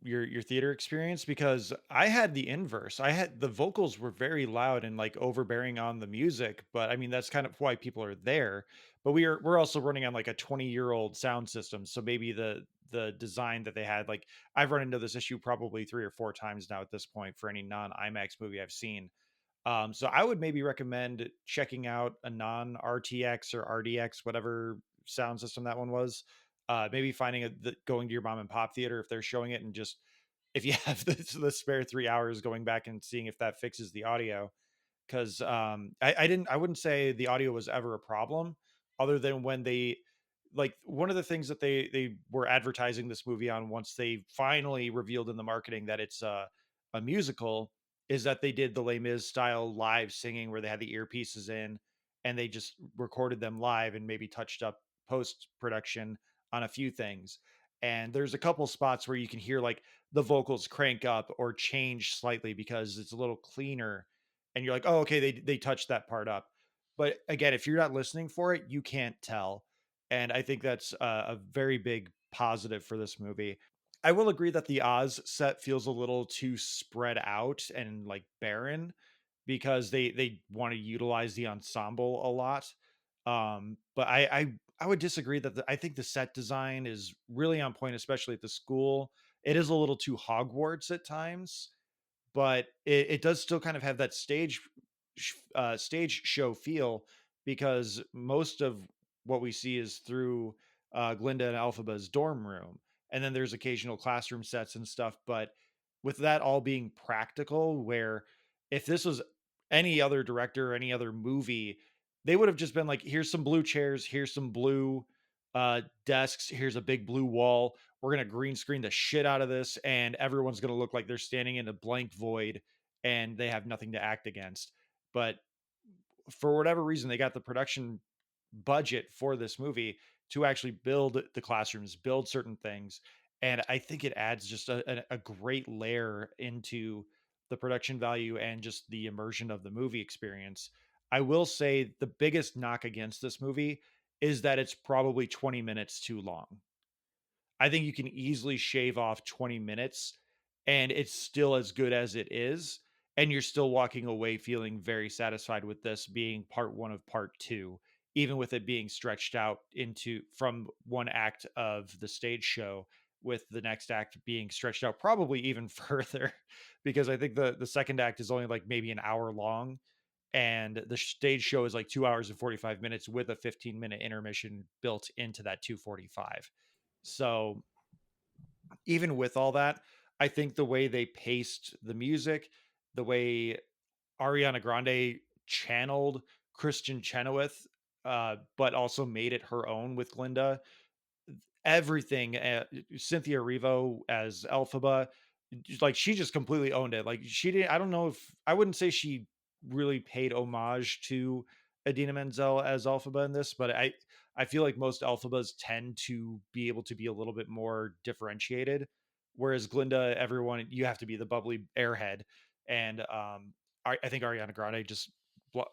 your theater experience, because I had the inverse. I had the vocals were very loud and like overbearing on the music, but I mean that's kind of why people are there. But we're also running on like a 20-year-old sound system, so maybe the design that they had, like I've run into this issue probably 3 or 4 times now at this point for any non IMAX movie I've seen. So I would maybe recommend checking out a non RTX or RDX, whatever sound system that one was. Maybe finding going to your mom and pop theater if they're showing it, and just if you have the spare 3 hours, going back and seeing if that fixes the audio. Because I wouldn't say the audio was ever a problem, other than when they like one of the things that they were advertising this movie on once they finally revealed in the marketing that it's a musical is that they did the Les Mis style live singing where they had the earpieces in and they just recorded them live and maybe touched up post production on a few things. And there's a couple spots where you can hear like the vocals crank up or change slightly because it's a little cleaner, and you're like, oh, okay, they touched that part up. But again, if you're not listening for it, you can't tell. And I think that's a very big positive for this movie. I will agree that the Oz set feels a little too spread out and like barren because they want to utilize the ensemble a lot. But I would disagree that I think the set design is really on point, especially at the school. It is a little too Hogwarts at times, but it does still kind of have that stage show feel because most of what we see is through Glinda and Alphaba's dorm room, and then there's occasional classroom sets and stuff. But with that all being practical, where if this was any other director or any other movie, they would have just been like, "Here's some blue chairs, here's some blue desks, here's a big blue wall. We're gonna green screen the shit out of this, and everyone's gonna look like they're standing in a blank void, and they have nothing to act against." But for whatever reason, they got the production budget for this movie to actually build the classrooms, build certain things, and I think it adds just a great layer into the production value and just the immersion of the movie experience. I will say the biggest knock against this movie is that it's probably 20 minutes too long. I think you can easily shave off 20 minutes and it's still as good as it is. And you're still walking away feeling very satisfied with this being part one of part two, even with it being stretched out into from one act of the stage show, with the next act being stretched out probably even further, because I think the second act is only like maybe an hour long, and the stage show is like 2 hours and 45 minutes with a 15-minute intermission built into that 245. So even with all that, I think the way they paced the music, the way Ariana Grande channeled Christian Chenoweth, but also made it her own with Glinda, everything, Cynthia Erivo as Elphaba, like she just completely owned it. Like she didn't, I don't know if I wouldn't say she really paid homage to Adina Menzel as Elphaba in this, but I feel like most Elphabas tend to be able to be a little bit more differentiated, whereas Glinda, everyone, you have to be the bubbly airhead, and I think Ariana Grande just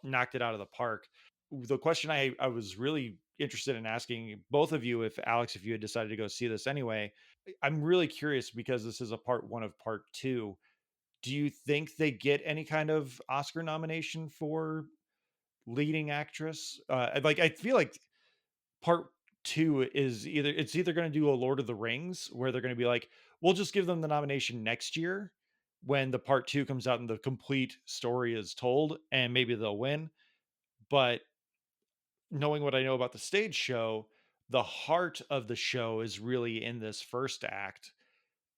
knocked it out of the park. The question I was really interested in asking both of you, if Alex, if you had decided to go see this anyway, I'm really curious because this is a part one of part two. Do you think they get any kind of Oscar nomination for leading actress? Like I feel like part two is either going to do a Lord of the Rings where they're going to be like, we'll just give them the nomination next year when the part two comes out and the complete story is told, and maybe they'll win. But knowing what I know about the stage show, the heart of the show is really in this first act,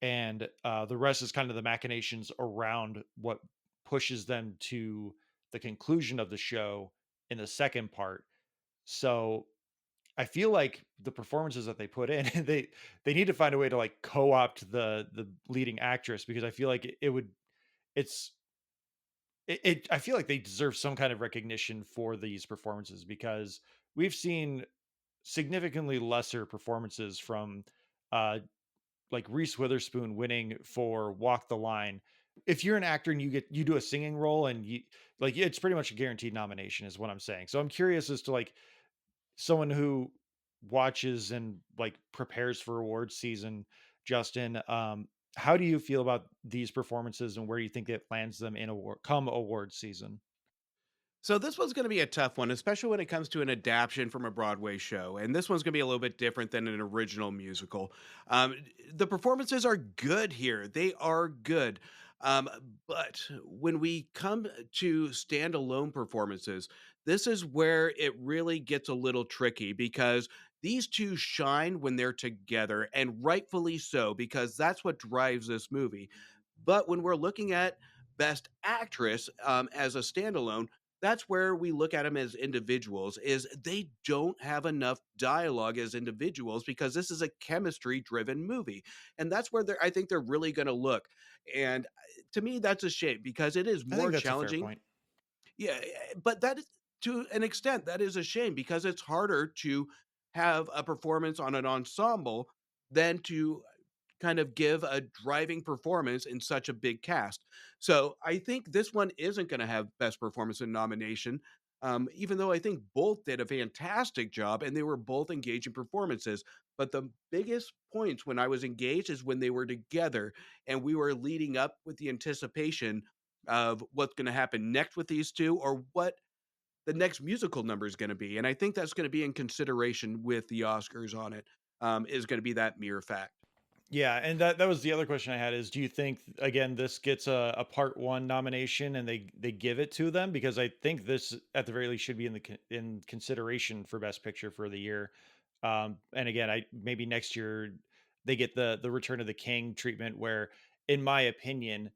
and the rest is kind of the machinations around what pushes them to the conclusion of the show in the second part. So I feel like the performances that they put in, they need to find a way to like co-opt the leading actress, because I feel like it would it's I feel like they deserve some kind of recognition for these performances, because we've seen significantly lesser performances from uh like Reese Witherspoon winning for Walk the Line. If you're an actor and you do a singing role, and you like, it's pretty much a guaranteed nomination is what I'm saying. So I'm curious as to like someone who watches and like prepares for awards season, Justin, how do you feel about these performances, and where do you think it lands them in award season? So this one's going to be a tough one, especially when it comes to an adaptation from a Broadway show. And this one's going to be a little bit different than an original musical. The performances are good here; they are good. Um, but when we come to standalone performances, this is where it really gets a little tricky, because these two shine when they're together, and rightfully so, because that's what drives this movie. But when we're looking at Best Actress as a standalone, that's where we look at them as individuals. Is they don't have enough dialogue as individuals, because this is a chemistry driven movie, and that's where I think they're really going to look. And to me, that's a shame, because it is I think more that's a fair challenging. point. Yeah, but that is, to an extent, that is a shame, because it's harder to have a performance on an ensemble than to kind of give a driving performance in such a big cast. So I think this one isn't going to have best performance in nomination. Even though I think both did a fantastic job and they were both engaging performances. But the biggest points when I was engaged is when they were together and we were leading up with the anticipation of what's going to happen next with these two, or what the next musical number is going to be. And I think that's going to be in consideration with the Oscars on it, is going to be that mere fact. Yeah, and that was the other question I had is, do you think again this gets a part one nomination and they give it to them? Because I think this at the very least should be in in consideration for best picture for the year. And again, I maybe next year they get the Return of the King treatment, where in my opinion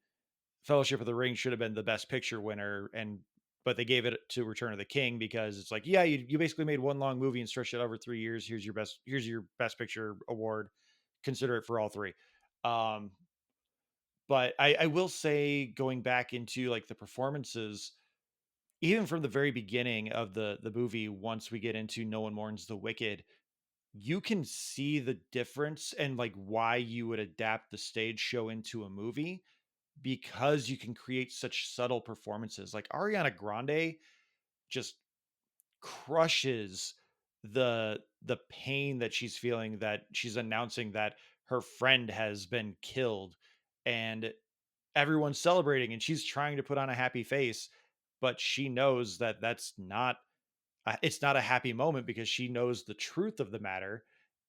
Fellowship of the Ring should have been the best picture winner, and but they gave it to Return of the King because it's like, yeah, you basically made one long movie and stretched it over 3 years. Here's your best picture award, consider it for all three. Um, but I will say, going back into like the performances, even from the very beginning of the movie, once we get into No One Mourns the Wicked, you can see the difference and like why you would adapt the stage show into a movie, because you can create such subtle performances. Like Ariana Grande, just crushes the pain that she's feeling, that she's announcing that her friend has been killed, and everyone's celebrating and she's trying to put on a happy face, but she knows that that's not it's not a happy moment because she knows the truth of the matter.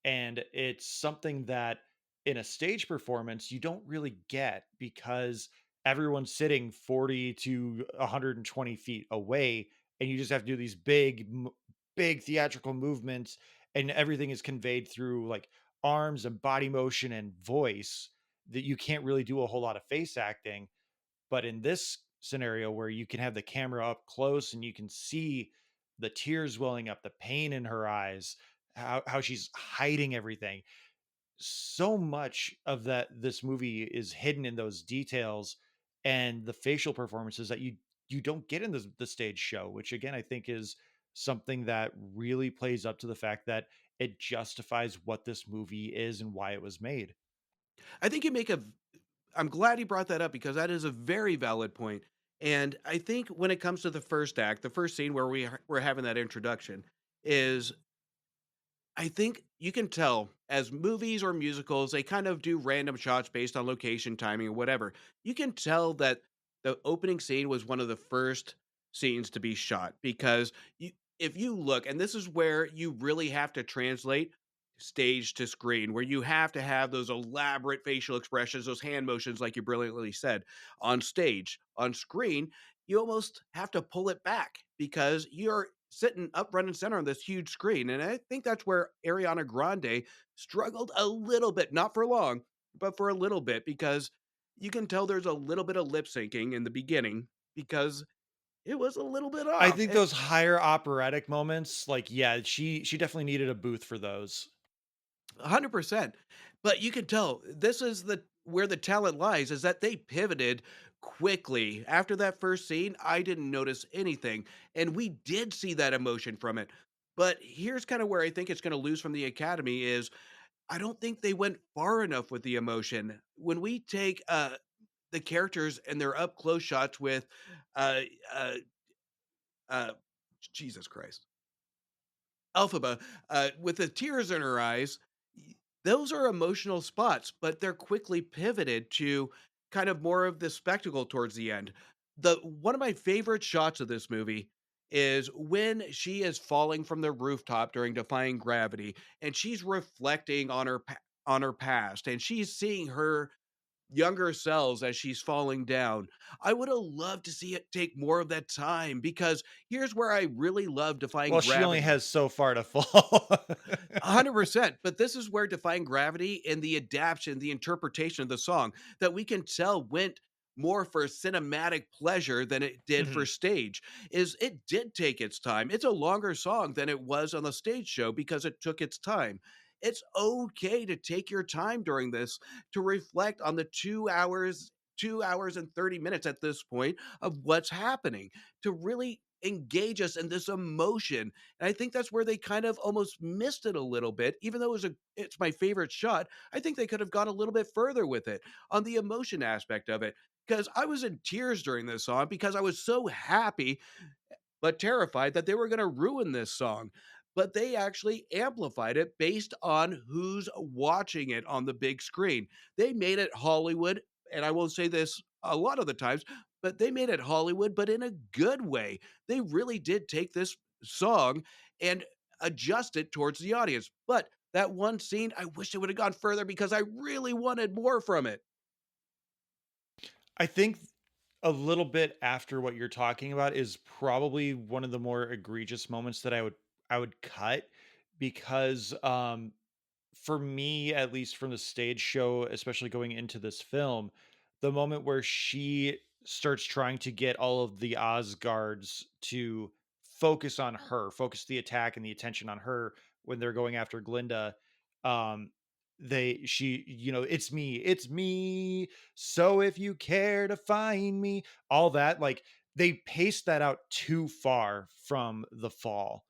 And it's something that in a stage performance you don't really get because everyone's sitting 40 to 120 feet away, and you just have to do these big theatrical movements, and everything is conveyed through like arms and body motion and voice, that you can't really do a whole lot of face acting. But in this scenario where you can have the camera up close and you can see the tears welling up, the pain in her eyes, how she's hiding everything, so much of that this movie is hidden in those details and the facial performances that you don't get in the stage show, which again I think is something that really plays up to the fact that it justifies what this movie is and why it was made. I think you make a I'm glad you brought that up because that is a very valid point. And I think when it comes to the first act, the first scene where we're having that introduction is I think you can tell as movies or musicals, they kind of do random shots based on location, timing, or whatever. You can tell that the opening scene was one of the first scenes to be shot because if you look, and this is where you really have to translate stage to screen, where you have to have those elaborate facial expressions, those hand motions, like you brilliantly said, on stage. On screen, you almost have to pull it back because you're sitting up front and center on this huge screen. And I think that's where Ariana Grande struggled a little bit, not for long, but for a little bit, because you can tell there's a little bit of lip syncing in the beginning because it was a little bit I off. think those higher operatic moments, like, yeah, she definitely needed a booth for those. 100%. But you can tell this is the where the talent lies is that they pivoted quickly. After that first scene, I didn't notice anything, and we did see that emotion from it. But here's kind of where I think it's going to lose from the Academy is I don't think they went far enough with the emotion. When we take the characters and their up close shots with uh uh uh Jesus Christ. Elphaba, with the tears in her eyes, those are emotional spots, but they're quickly pivoted to kind of more of the spectacle towards the end. The one of my favorite shots of this movie is when she is falling from the rooftop during defying gravity and she's reflecting on on her past and she's seeing her younger selves as she's falling down. I would have loved to see it take more of that time because here's where I really love defying Well, she only gravity. has so far to fall. 100%. But this is where Defying Gravity and the adaptation, the interpretation of the song that we can tell went more for cinematic pleasure than it did for Mhm. stage is it did take its time. It's a longer song than it was on the stage show because it took its time. It's okay to take your time during this to reflect on the 2 hours and 30 minutes at this point of what's happening to really engage us in this emotion. And I think that's where they kind of almost missed it a little bit, even though it's my favorite shot. I think they could have gone a little bit further with it on the emotion aspect of it. Because I was in tears during this song because I was so happy but terrified that they were going to ruin this song. But they actually amplified it based on who's watching it on the big screen. They made it Hollywood, and I won't say this a lot of the times, but they made it Hollywood, but in a good way. They really did take this song and adjust it towards the audience. But that one scene, I wish it would have gone further because I really wanted more from it. I think a little bit after what you're talking about is probably one of the more egregious moments that I would cut, because for me, at least from the stage show, especially going into this film, the moment where she starts trying to get all of the Osgards to focus the attack and the attention on her when they're going after Glinda. Um, it's me. So if you care to find me, all that, like, they paced that out too far from the fall,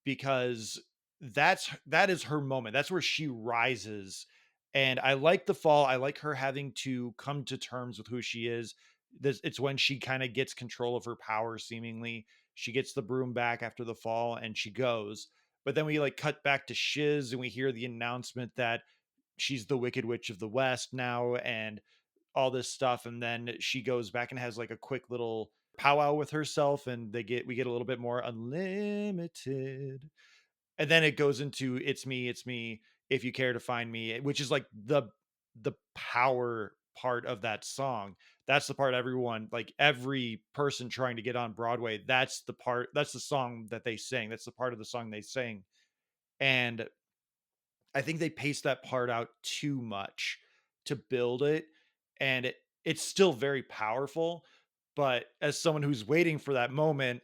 because that is her moment. That's where she rises. And I like the fall. I like her having to come to terms with who she is. It's when she kind of gets control of her power seemingly. She gets the broom back after the fall and she goes. But then we like cut back to Shiz and we hear the announcement that she's the Wicked Witch of the West now and all this stuff. And then she goes back and has like a quick little powwow with herself, and we get a little bit more unlimited. And then it goes into it's me, if you care to find me, which is like the power part of that song. That's the part everyone, like every person trying to get on Broadway, that's the song that they sing. That's the part of the song they sing. And I think they paced that part out too much to build it. And it's still very powerful. But as someone who's waiting for that moment,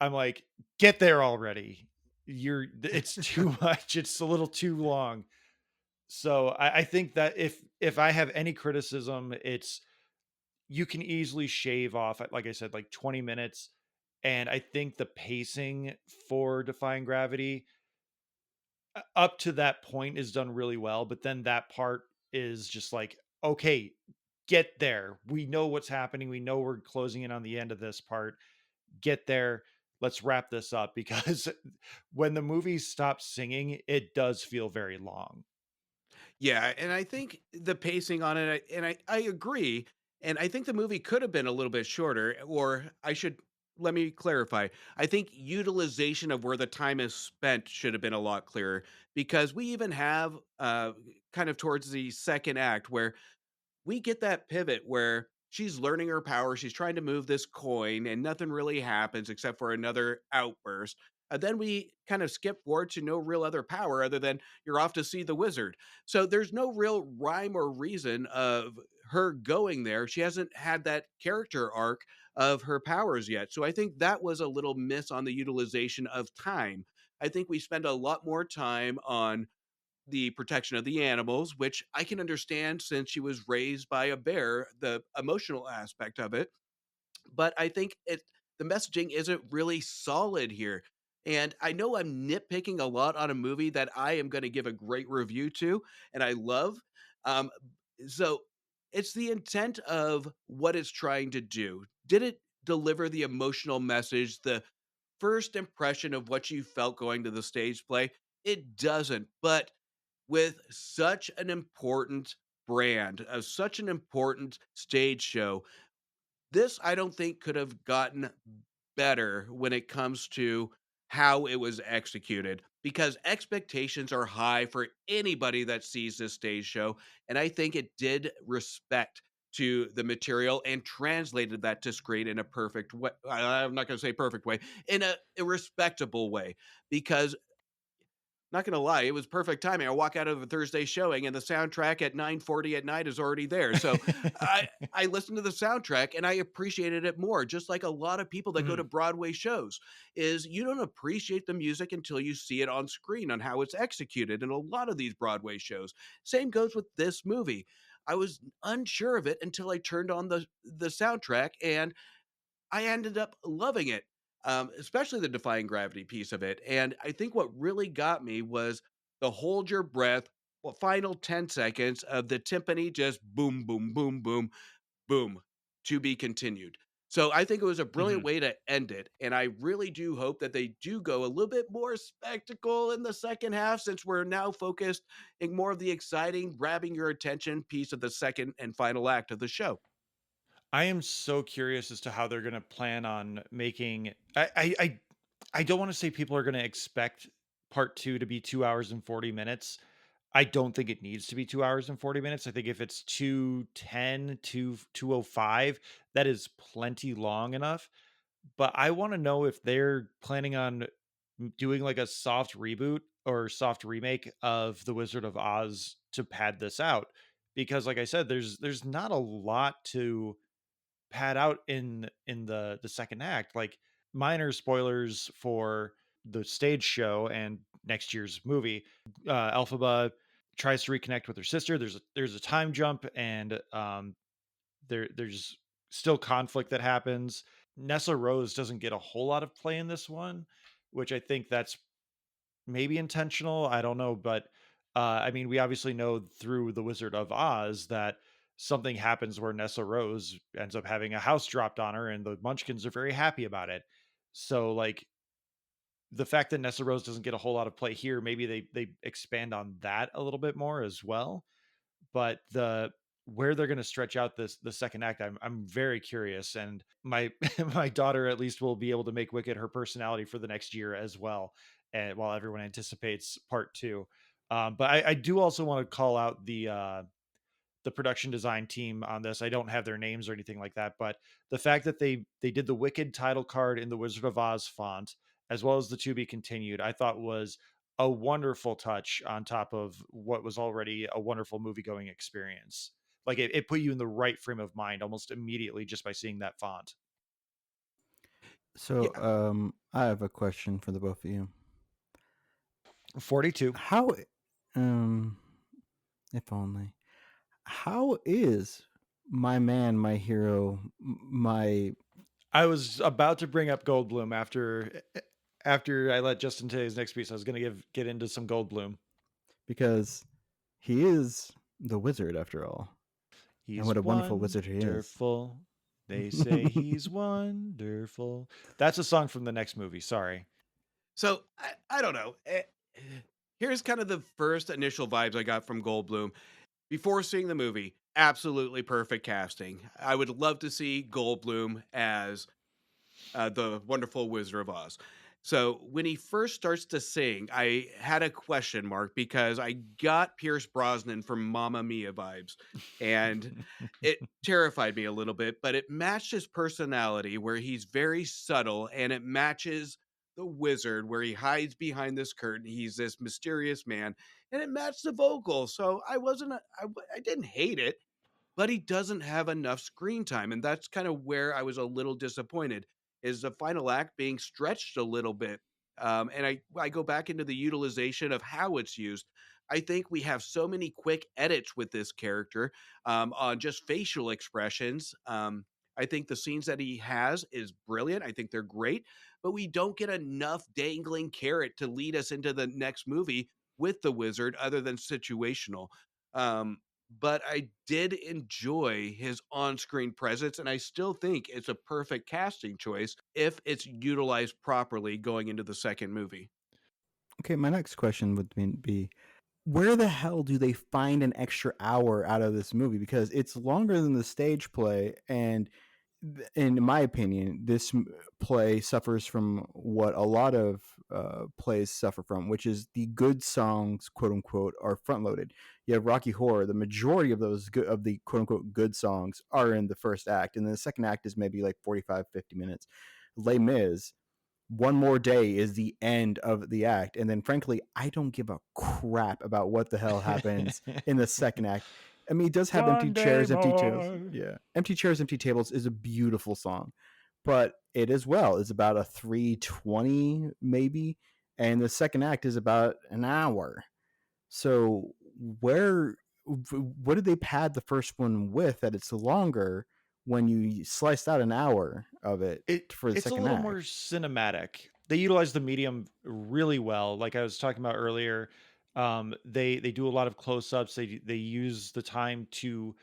I'm like, get there already. It's too much. It's a little too long. So I think that if I have any criticism, it's you can easily shave off, like I said, like 20 minutes. And I think the pacing for Defying Gravity up to that point is done really well, but then that part is just like, okay, get there. We know what's happening. We know we're closing in on the end of this part. Get there. Let's wrap this up, because when the movie stops singing, it does feel very long. Yeah, and I think the pacing on it, and I agree, and I think the movie could have been a little bit shorter, or I should let me clarify. I think utilization of where the time is spent should have been a lot clearer, because we even have kind of towards the second act where we get that pivot where she's learning her power. She's trying to move this coin, and nothing really happens except for another outburst. And then we kind of skip forward to no real other power other than you're off to see the wizard. So there's no real rhyme or reason of her going there. She hasn't had that character arc of her powers yet. So I think that was a little miss on the utilization of time. I think we spend a lot more time on the protection of the animals, which I can understand since she was raised by a bear, the emotional aspect of it. But I think the messaging isn't really solid here. And I know I'm nitpicking a lot on a movie that I am going to give a great review to and I love. Um, so it's the intent of what it's trying to do. Did it deliver the emotional message, the first impression of what you felt going to the stage play? It doesn't. But with such an important brand, of such an important stage show, this I don't think could have gotten better when it comes to how it was executed, because expectations are high for anybody that sees this stage show. And I think it did respect to the material and translated that to screen in a perfect way. I'm not going to say perfect way, in a respectable way, because not gonna lie, it was perfect timing. I walk out of a Thursday showing and the soundtrack at 9:40 at night is already there. So I listened to the soundtrack and I appreciated it more. Just like a lot of people that go to Mhm. Broadway shows, is you don't appreciate the music until you see it on screen on how it's executed in a lot of these Broadway shows. Same goes with this movie. I was unsure of it until I turned on the soundtrack, and I ended up loving it, especially the Defying Gravity piece of it. And I think what really got me was the hold your breath, well, final 10 seconds of the timpani just boom, boom, boom, boom, boom, to be continued. So I think it was a brilliant Mhm. way to end it. And I really do hope that they do go a little bit more spectacle in the second half, since we're now focused in more of the exciting, grabbing your attention piece of the second and final act of the show. I am so curious as to how they're going to plan on making. I don't want to say people are going to expect part two to be 2 hours and 40 minutes. I don't think it needs to be 2 hours and 40 minutes. I think if it's 210 to 205, that is plenty long enough. But I want to know if they're planning on doing like a soft reboot or soft remake of The Wizard of Oz to pad this out. Because like I said, there's not a lot to pad out in the second act. Like, minor spoilers for the stage show and next year's movie. Elphaba tries to reconnect with her sister. There's a time jump, and there's still conflict that happens. Nessa Rose doesn't get a whole lot of play in this one, which I think that's maybe intentional. I don't know, but I mean, we obviously know through The Wizard of Oz that something happens where Nessa Rose ends up having a house dropped on her, and the Munchkins are very happy about it. So like the fact that Nessa Rose doesn't get a whole lot of play here, maybe they expand on that a little bit more as well. But where they're going to stretch out the second act, I'm very curious, and my my daughter at least will be able to make Wicked her personality for the next year as well, and while everyone anticipates part two. But I do also want to call out the production design team on this. I don't have their names or anything like that, but the fact that they did the Wicked title card in the Wizard of Oz font, as well as the To Be Continued, I thought was a wonderful touch on top of what was already a wonderful movie going experience. Like it put you in the right frame of mind almost immediately just by seeing that font. So, Yeah. I have a question for the both of you. 42. How, um, if only, how is my man, my hero, my I was about to bring up Goldblum after I let Justin take his next piece. I was going to get into some Goldblum. because he is the wizard after all. He's what a wonderful wizard he is. wonderful. They say he's wonderful. That's a song from the next movie. Sorry. So I don't know. Here's kind of the first initial vibes I got from Goldblum before seeing the movie. Absolutely perfect casting. I would love to see Goldblum as the wonderful Wizard of Oz. So when he first starts to sing, I had a question mark because I got Pierce Brosnan from Mamma Mia vibes, and it terrified me a little bit, but it matched his personality where he's very subtle, and it matches the wizard where he hides behind this curtain. He's this mysterious man, and it matched the vocal. So I didn't hate it, but he doesn't have enough screen time, and that's kind of where I was a little disappointed, is the final act being stretched a little bit. And I go back into the utilization of how it's used. I think we have so many quick edits with this character on just facial expressions. I think the scenes that he has is brilliant. I think they're great, but we don't get enough dangling carrot to lead us into the next movie with the wizard, other than situational. Um, but I did enjoy his on-screen presence, and I still think it's a perfect casting choice if it's utilized properly going into the second movie. Okay, my next question would be, where the hell do they find an extra hour out of this movie? Because it's longer than the stage play, and in my opinion, this play suffers from what a lot of plays suffer from, which is the good songs, quote unquote, are front loaded. You have Rocky Horror; the majority of those of the quote unquote good songs are in the first act, and then the second act is maybe like 45, 50 minutes. Les Mis, One More Day is the end of the act, and then frankly, I don't give a crap about what the hell happens in the second act. I mean, it does have empty chairs, empty tables. Yeah, empty chairs, empty tables is a beautiful song, but it as well is about a 3:20 maybe, and the second act is about an hour. So what did they pad the first one with that it's longer when you sliced out an hour of it for the It's a second little act? more cinematic. They utilize the medium really well. Like I was talking about earlier, they do a lot of close-ups. They use the time to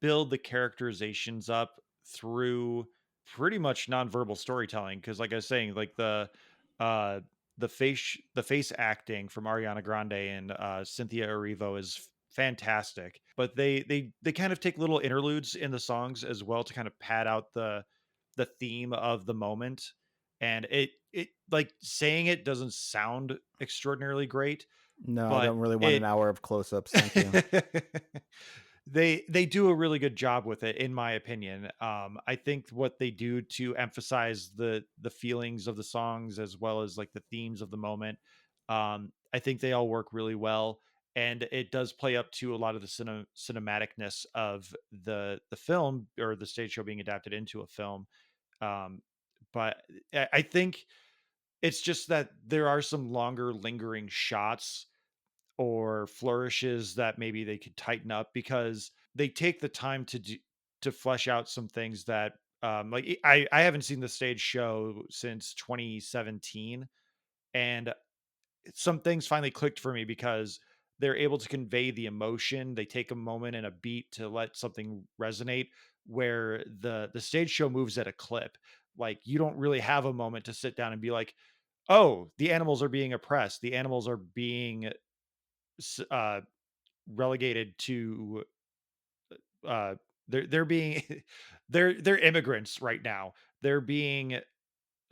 build the characterizations up through pretty much nonverbal storytelling. Because, like I was saying, like uh, the face acting from Ariana Grande and Cynthia Erivo is fantastic. But they kind of take little interludes in the songs as well to kind of pad out the theme of the moment. And it like saying it doesn't sound extraordinarily great, No, I but don't really want an it hour of close-ups. Thank you. they do a really good job with it, in my opinion. I think what they do to emphasize the feelings of the songs as well as like the themes of the moment, I think they all work really well, and it does play up to a lot of the cinematicness of the film or the stage show being adapted into a film. um but I think it's just that there are some longer lingering shots or flourishes that maybe they could tighten up, because they take the time to flesh out some things that like I haven't seen the stage show since 2017, and some things finally clicked for me because they're able to convey the emotion. They take a moment and a beat to let something resonate, where the stage show moves at a clip, like you don't really have a moment to sit down and be like, oh, the animals are being oppressed, the animals are being uh relegated to uh they're being they're immigrants right now, they're being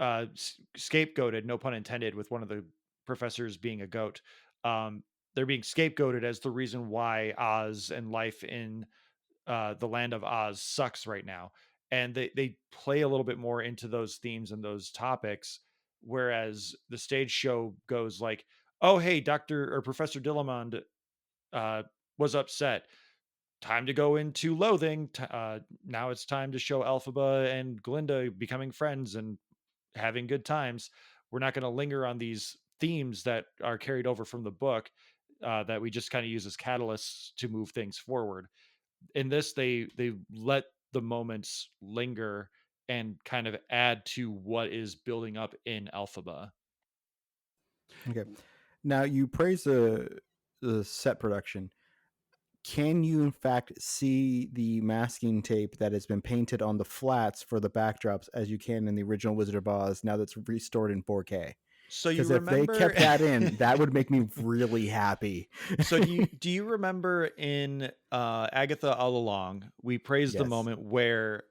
scapegoated, no pun intended, with one of the professors being a goat. um they're being scapegoated as the reason why Oz and life in the land of Oz sucks right now. And they play a little bit more into those themes and those topics, whereas the stage show goes like, oh hey, Dr. or Professor Dillamond uh was upset, time to go into loathing. Now it's time to show Elphaba and Glinda becoming friends and having good times. We're not going to linger on these themes that are carried over from the book, that we just kind of use as catalysts to move things forward. In this, they let the moments linger and kind of add to what is building up in Elphaba. Okay. Now you praise the set production. Can you in fact see the masking tape that has been painted on the flats for the backdrops as you can in the original Wizard of Oz now that's restored in 4K? So you Because if they remember kept that in, that would make me really happy. so do you remember in Agatha All Along, we praised the Yes. moment where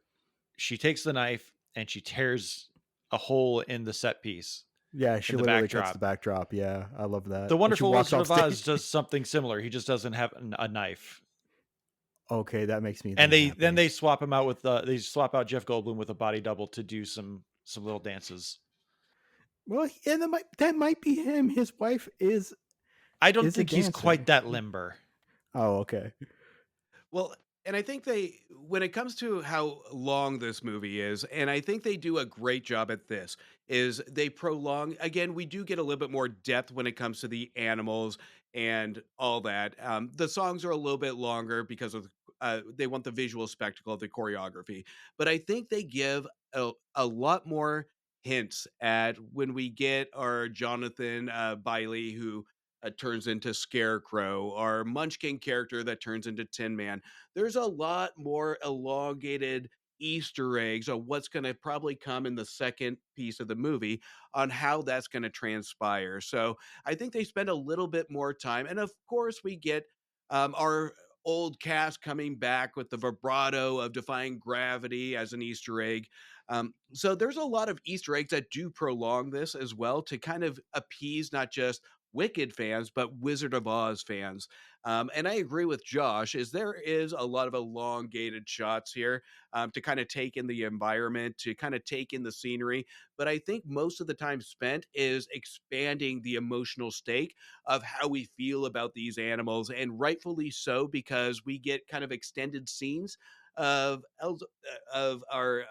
she takes the knife and she tears a hole in the set piece Yeah, she in the literally cuts backdrop. the backdrop. Yeah, I love that. The And she Wonderful walks Wizard off of Oz stage. does something similar. He just doesn't have a knife. Okay, that makes me And then then happy. they swap him out with they swap out Jeff Goldblum with a body double to do some little dances. Well, and that might be him. His wife is I don't a think he's dancer. quite that limber. Oh, okay. Well, and I think when it comes to how long this movie is, and I think they do a great job at this, is they prolong. Again, we do get a little bit more depth when it comes to the animals and all that. The songs are a little bit longer because of they want the visual spectacle of the choreography, but I think they give a lot more hints at when we get our Jonathan Bailey who turns into Scarecrow, our Munchkin character that turns into Tin Man. There's a lot more elongated Easter eggs on what's going to probably come in the second piece of the movie on how that's going to transpire. So I think they spend a little bit more time. And of course, we get our old cast coming back with the vibrato of defying gravity as an Easter egg. So there's a lot of Easter eggs that do prolong this as well to kind of appease not just Wicked fans, but Wizard of Oz fans. And I agree with Josh, is there is a lot of elongated shots here to kind of take in the environment, to kind of take in the scenery. But I think most of the time spent is expanding the emotional stake of how we feel about these animals, and rightfully so, because we get kind of extended scenes of our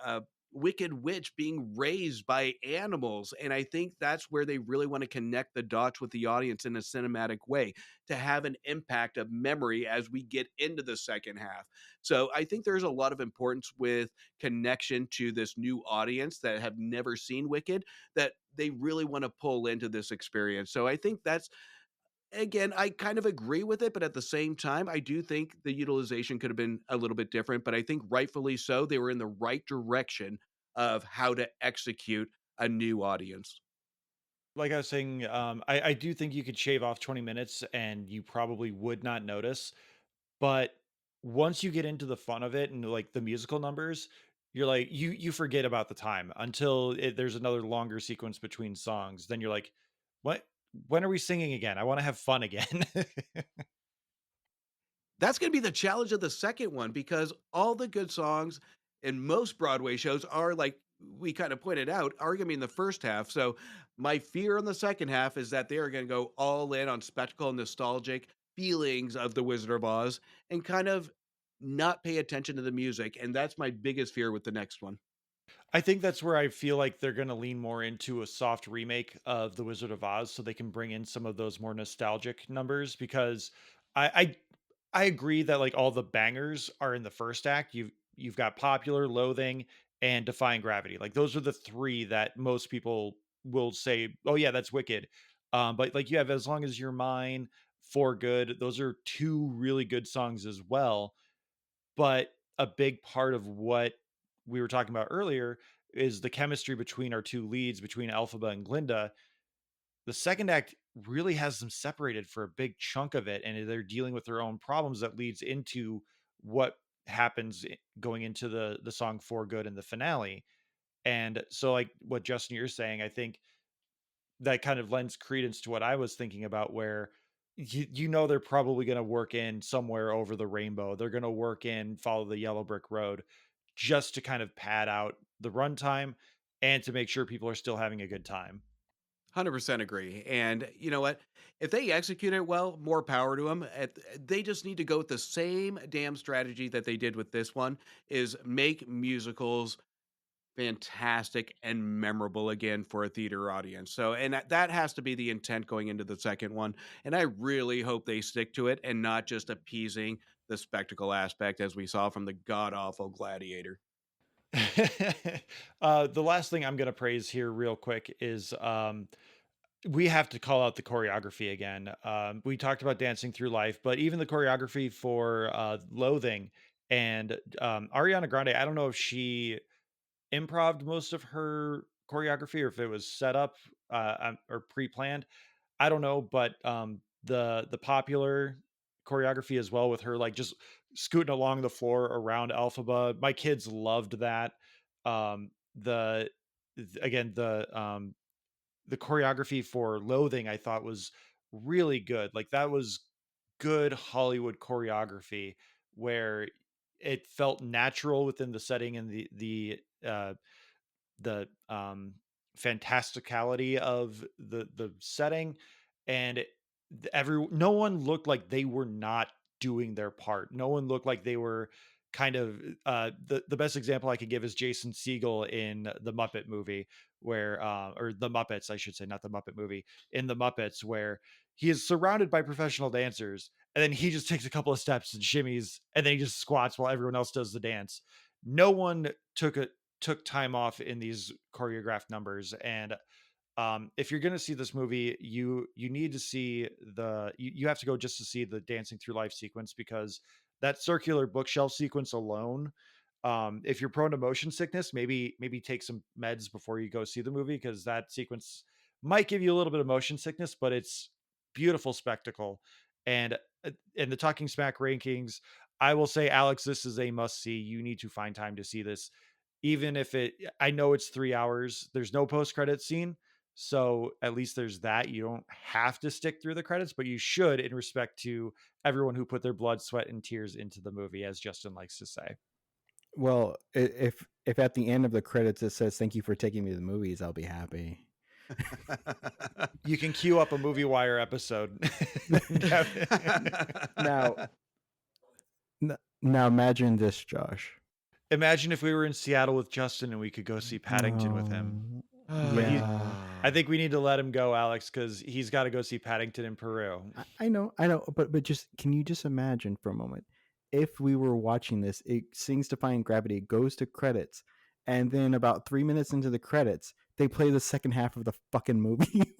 Wicked Witch being raised by animals. And I think that's where they really want to connect the dots with the audience in a cinematic way to have an impact of memory as we get into the second half. So I think there's a lot of importance with connection to this new audience that have never seen Wicked that they really want to pull into this experience. So I think that's, again, I kind of agree with it, but at the same time, I do think the utilization could have been a little bit different. But I think rightfully so, they were in the right direction of how to execute a new audience. Like I was saying, I do think you could shave off 20 minutes and you probably would not notice. But once you get into the fun of it and like the musical numbers, you're like you forget about the time until there's another longer sequence between songs. Then you're like, what? When are we singing again? I want to have fun again. That's going to be the challenge of the second one because all the good songs in most Broadway shows are like we kind of pointed out, are going to be in the first half. So my fear in the second half is that they are going to go all in on spectacle and nostalgic feelings of the Wizard of Oz and kind of not pay attention to the music. And that's my biggest fear with the next one. I think that's where I feel like they're going to lean more into a soft remake of The Wizard of Oz so they can bring in some of those more nostalgic numbers, because I I agree that like all the bangers are in the first act. You've got Popular, Loathing, and Defying Gravity. Like those are the three that most people will say, "Oh yeah, that's Wicked." But like you have As Long as You're Mine, For Good. Those are two really good songs as well. But a big part of what we were talking about earlier is the chemistry between our two leads, between Elphaba and Glinda. The second act really has them separated for a big chunk of it, and they're dealing with their own problems that leads into what happens going into the song For Good in the finale. And so, like what Justin, you're saying, I think that kind of lends credence to what I was thinking about, where they're probably going to work in Somewhere Over the Rainbow. They're going to work in Follow the Yellow Brick Road, just to kind of pad out the runtime and to make sure people are still having a good time. 100% agree. And you know what? If they execute it well, more power to them. They just need to go with the same damn strategy that they did with this one, is make musicals fantastic and memorable again for a theater audience. So, and that has to be the intent going into the second one. And I really hope they stick to it and not just appeasing the spectacle aspect as we saw from the god-awful Gladiator. The last thing I'm going to praise here real quick is we have to call out the choreography again. We talked about Dancing Through Life, but even the choreography for Loathing and Ariana Grande, I don't know if she improv'd most of her choreography or if it was set up or pre-planned. I don't know, but the popular choreography as well, with her like just scooting along the floor around Elphaba. My kids loved that. The again the choreography for Loathing I thought was really good. Like that was good Hollywood choreography where it felt natural within the setting and the fantasticality of the setting, and no one looked like they were not doing their part. No one looked like they were kind of the best example I could give is Jason Segel in the Muppet movie, where or the Muppets I should say, not the Muppet movie, in the Muppets, where he is surrounded by professional dancers and then he just takes a couple of steps and shimmies and then he just squats while everyone else does the dance. No one took time off in these choreographed numbers. And if you're going to see this movie, you need to see you have to go just to see the Dancing Through Life sequence, because that circular bookshelf sequence alone, if you're prone to motion sickness, maybe take some meds before you go see the movie, because that sequence might give you a little bit of motion sickness, but it's beautiful spectacle. And in the Talking Smack rankings, I will say, Alex, this is a must see. You need to find time to see this, even if I know it's 3 hours. There's no post credit scene, so at least there's that. You don't have to stick through the credits, but you should, in respect to everyone who put their blood, sweat, and tears into the movie, as Justin likes to say. Well, if at the end of the credits it says "Thank you for taking me to the movies," I'll be happy. You can queue up a Movie Wire episode. now, now imagine this, Josh. Imagine if we were in Seattle with Justin and we could go see Paddington with him. Yeah. I think we need to let him go, Alex, because he's got to go see Paddington in Peru. I know, but just can you just imagine for a moment if we were watching this? It sings Defying Gravity, goes to credits, and then about 3 minutes into the credits, they play the second half of the fucking movie.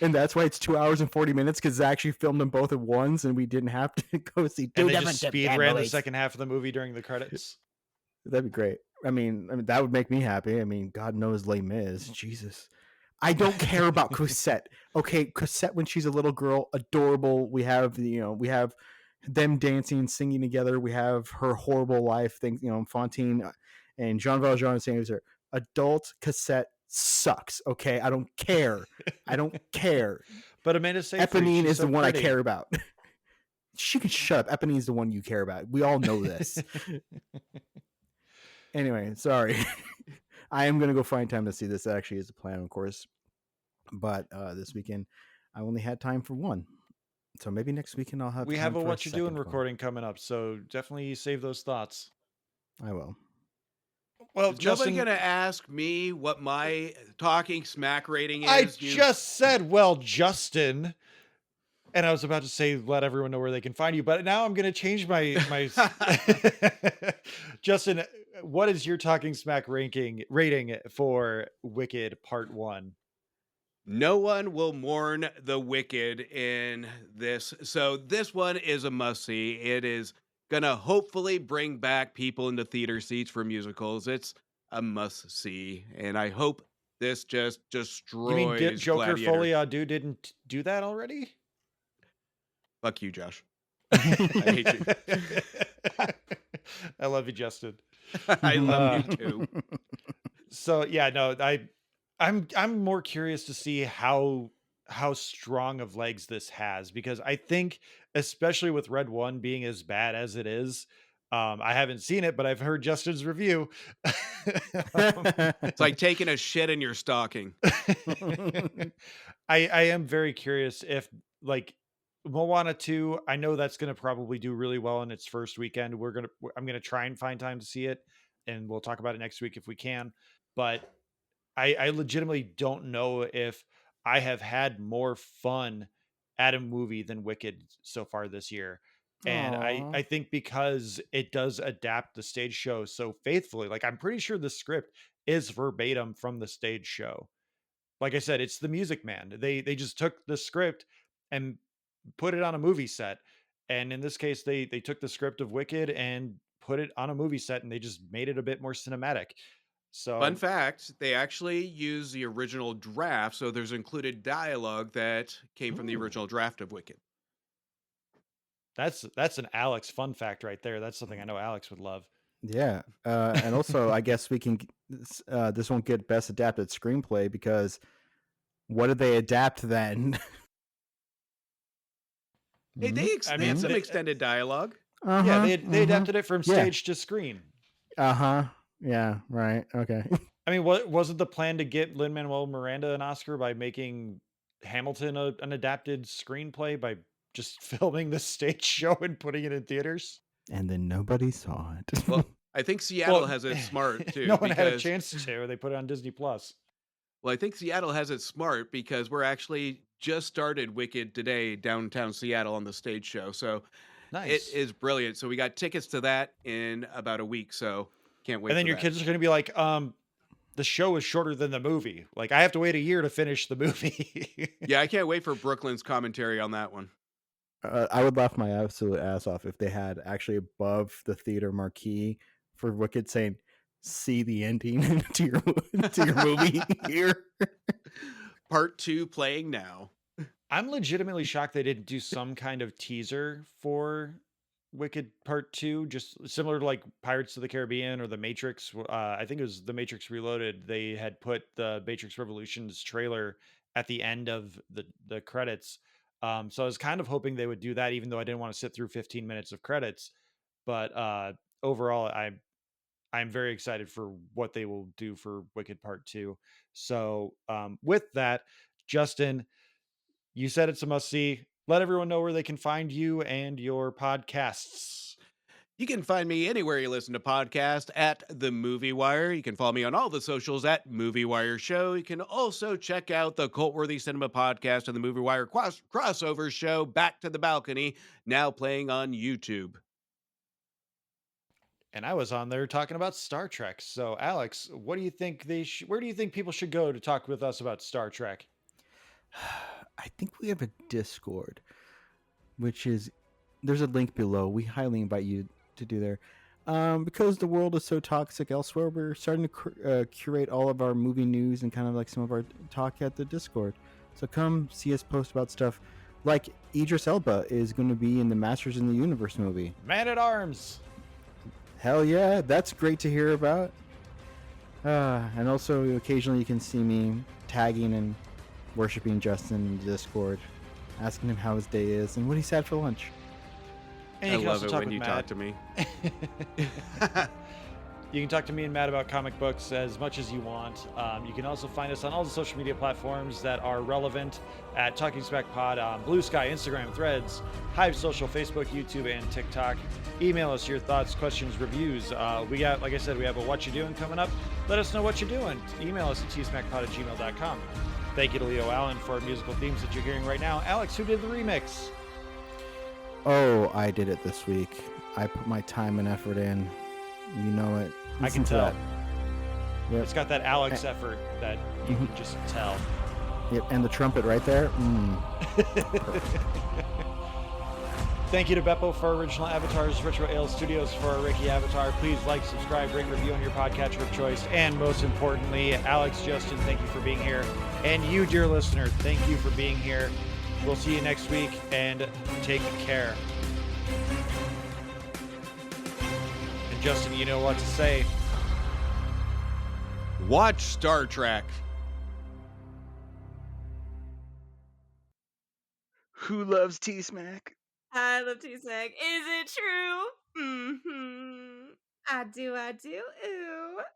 And that's why it's 2 hours and 40 minutes, because they actually filmed them both at once and we didn't have to go see two and they different just speed ran the second half of the movie during the credits. That'd be great. I mean, that would make me happy. I mean, God knows Les Mis. Jesus. I don't care about Cosette. Okay, Cosette when she's a little girl, adorable. We have them dancing, singing together. We have her horrible life thing, Fontaine and Jean Valjean saying her. Adult Cosette sucks. Okay, I don't care. But Amanda Seyfried, Eponine is so the one pretty. I care about. She can shut up. Eponine's the one you care about. We all know this. Anyway, sorry. I am going to go find time to see this. That actually is the plan, of course. But this weekend, I only had time for one. So maybe next weekend I'll have We time have a for What You Doing second one. recording coming up, so definitely save those thoughts. I will. Well, Is Justin, nobody going to ask me what my Talking Smack rating is? I just said, well, Justin, and I was about to say, let everyone know where they can find you, but now I'm going to change my Justin, what is your Talking Smack rating for Wicked Part 1? No one will mourn the wicked in this. So this one is a must-see. It is gonna hopefully bring back people into theater seats for musicals. It's a must see, and I hope this just You mean destroys Joker Gladiator. Folie à Deux didn't do that already? Fuck you, Josh. I hate you. I love you, Justin. I love you too. So yeah, no, I'm more curious to see how strong of legs this has, because I think, especially with Red One being as bad as it is, I haven't seen it, but I've heard Justin's review. It's like taking a shit in your stocking. I am very curious if, like, Moana 2, I know that's going to probably do really well in its first weekend. I'm going to try and find time to see it, and we'll talk about it next week if we can. But I legitimately don't know if I have had more fun at a movie than Wicked so far this year. And Aw. I think because it does adapt the stage show so faithfully, like I'm pretty sure the script is verbatim from the stage show. Like I said, it's the Music Man. They just took the script and put it on a movie set. And in this case, they took the script of Wicked and put it on a movie set, and they just made it a bit more cinematic. Fun So fact, they actually use the original draft, so there's included dialogue that came from the Ooh. original draft of Wicked. that's an Alex fun fact right there. That's something I know Alex would love. Yeah, and also I guess we can. This won't get best adapted screenplay because what did they adapt then? Hey, they I they had mean, some they- extended dialogue. Yeah, they adapted it from Yeah. stage to screen. Yeah. Right. Okay. I mean, what wasn't the plan to get Lin-Manuel Miranda an Oscar by making Hamilton an adapted screenplay by just filming the stage show and putting it in theaters? And then nobody saw it. Well, I think Seattle Well, has it smart too. No one had a because- chance to. They put it on Disney Plus. Well, I think Seattle has it smart because we're actually just started Wicked today downtown Seattle on the stage show. So Nice. it is brilliant. So we got tickets to that in about a week. So can't wait. And then for your that. kids are going to be like, the show is shorter than the movie. Like, I have to wait a year to finish the movie. Yeah, I can't wait for Brooklyn's commentary on that one. I would laugh my absolute ass off if they had actually above the theater marquee for Wicked saying, "See the ending to your movie here." Part 2 playing now. I'm legitimately shocked they didn't do some kind of teaser for Wicked Part 2, just similar to like Pirates of the Caribbean or The Matrix. I think it was The Matrix Reloaded. They had put the Matrix Revolutions trailer at the end of the credits. So I was kind of hoping they would do that, even though I didn't want to sit through 15 minutes of credits. But overall, I'm very excited for what they will do for Wicked Part 2. So with that, Justin, you said it's a must-see. Let everyone know where they can find you and your podcasts. You can find me anywhere you listen to podcasts at The Movie Wire. You can follow me on all the socials at Movie Wire Show. You can also check out the Cult-Worthy Cinema Podcast and the Movie Wire crossover show, Back to the Balcony, now playing on YouTube. And I was on there talking about Star Trek. So, Alex, what do you think where do you think people should go to talk with us about Star Trek? I think we have a Discord, which is there's a link below. We highly invite you to do there. Because the world is so toxic elsewhere, we're starting to curate all of our movie news and kind of like some of our talk at the Discord. So come see us post about stuff like Idris Elba is going to be in the Masters in the Universe movie. Man at Arms. Hell yeah, that's great to hear about. And also occasionally you can see me tagging and worshiping Justin in the Discord, asking him how his day is and what he's had for lunch. And I you can love also it talk when with you Matt. talk to me. You can talk to me and Matt about comic books as much as you want. You can also find us on all the social media platforms that are relevant at Talking Smack Pod on Blue Sky, Instagram, Threads, Hive Social, Facebook, YouTube, and TikTok. Email us your thoughts, questions, reviews. We got, like I said, we have a What You Doing coming up. Let us know what you're doing. Email us at tsmackpod@gmail.com. Thank you to Leo Allen for musical themes that you're hearing right now. Alex, who did the remix? Oh, I did it this week. I put my time and effort in. You know it. I can Listen to tell. that. Yep. It's got that Alex effort that you Mhm. can just tell. Yep, and the trumpet right there. Thank you to Beppo for original avatars, Retro Ale Studios for our Ricky avatar. Please like, subscribe, rate, review on your podcatcher of choice. And most importantly, Alex, Justin, thank you for being here. And you, dear listener, thank you for being here. We'll see you next week, and take care. And Justin, you know what to say. Watch Star Trek. Who loves T-Smac? I love T-Smac. Is it true? Mm-hmm. I do. Ooh.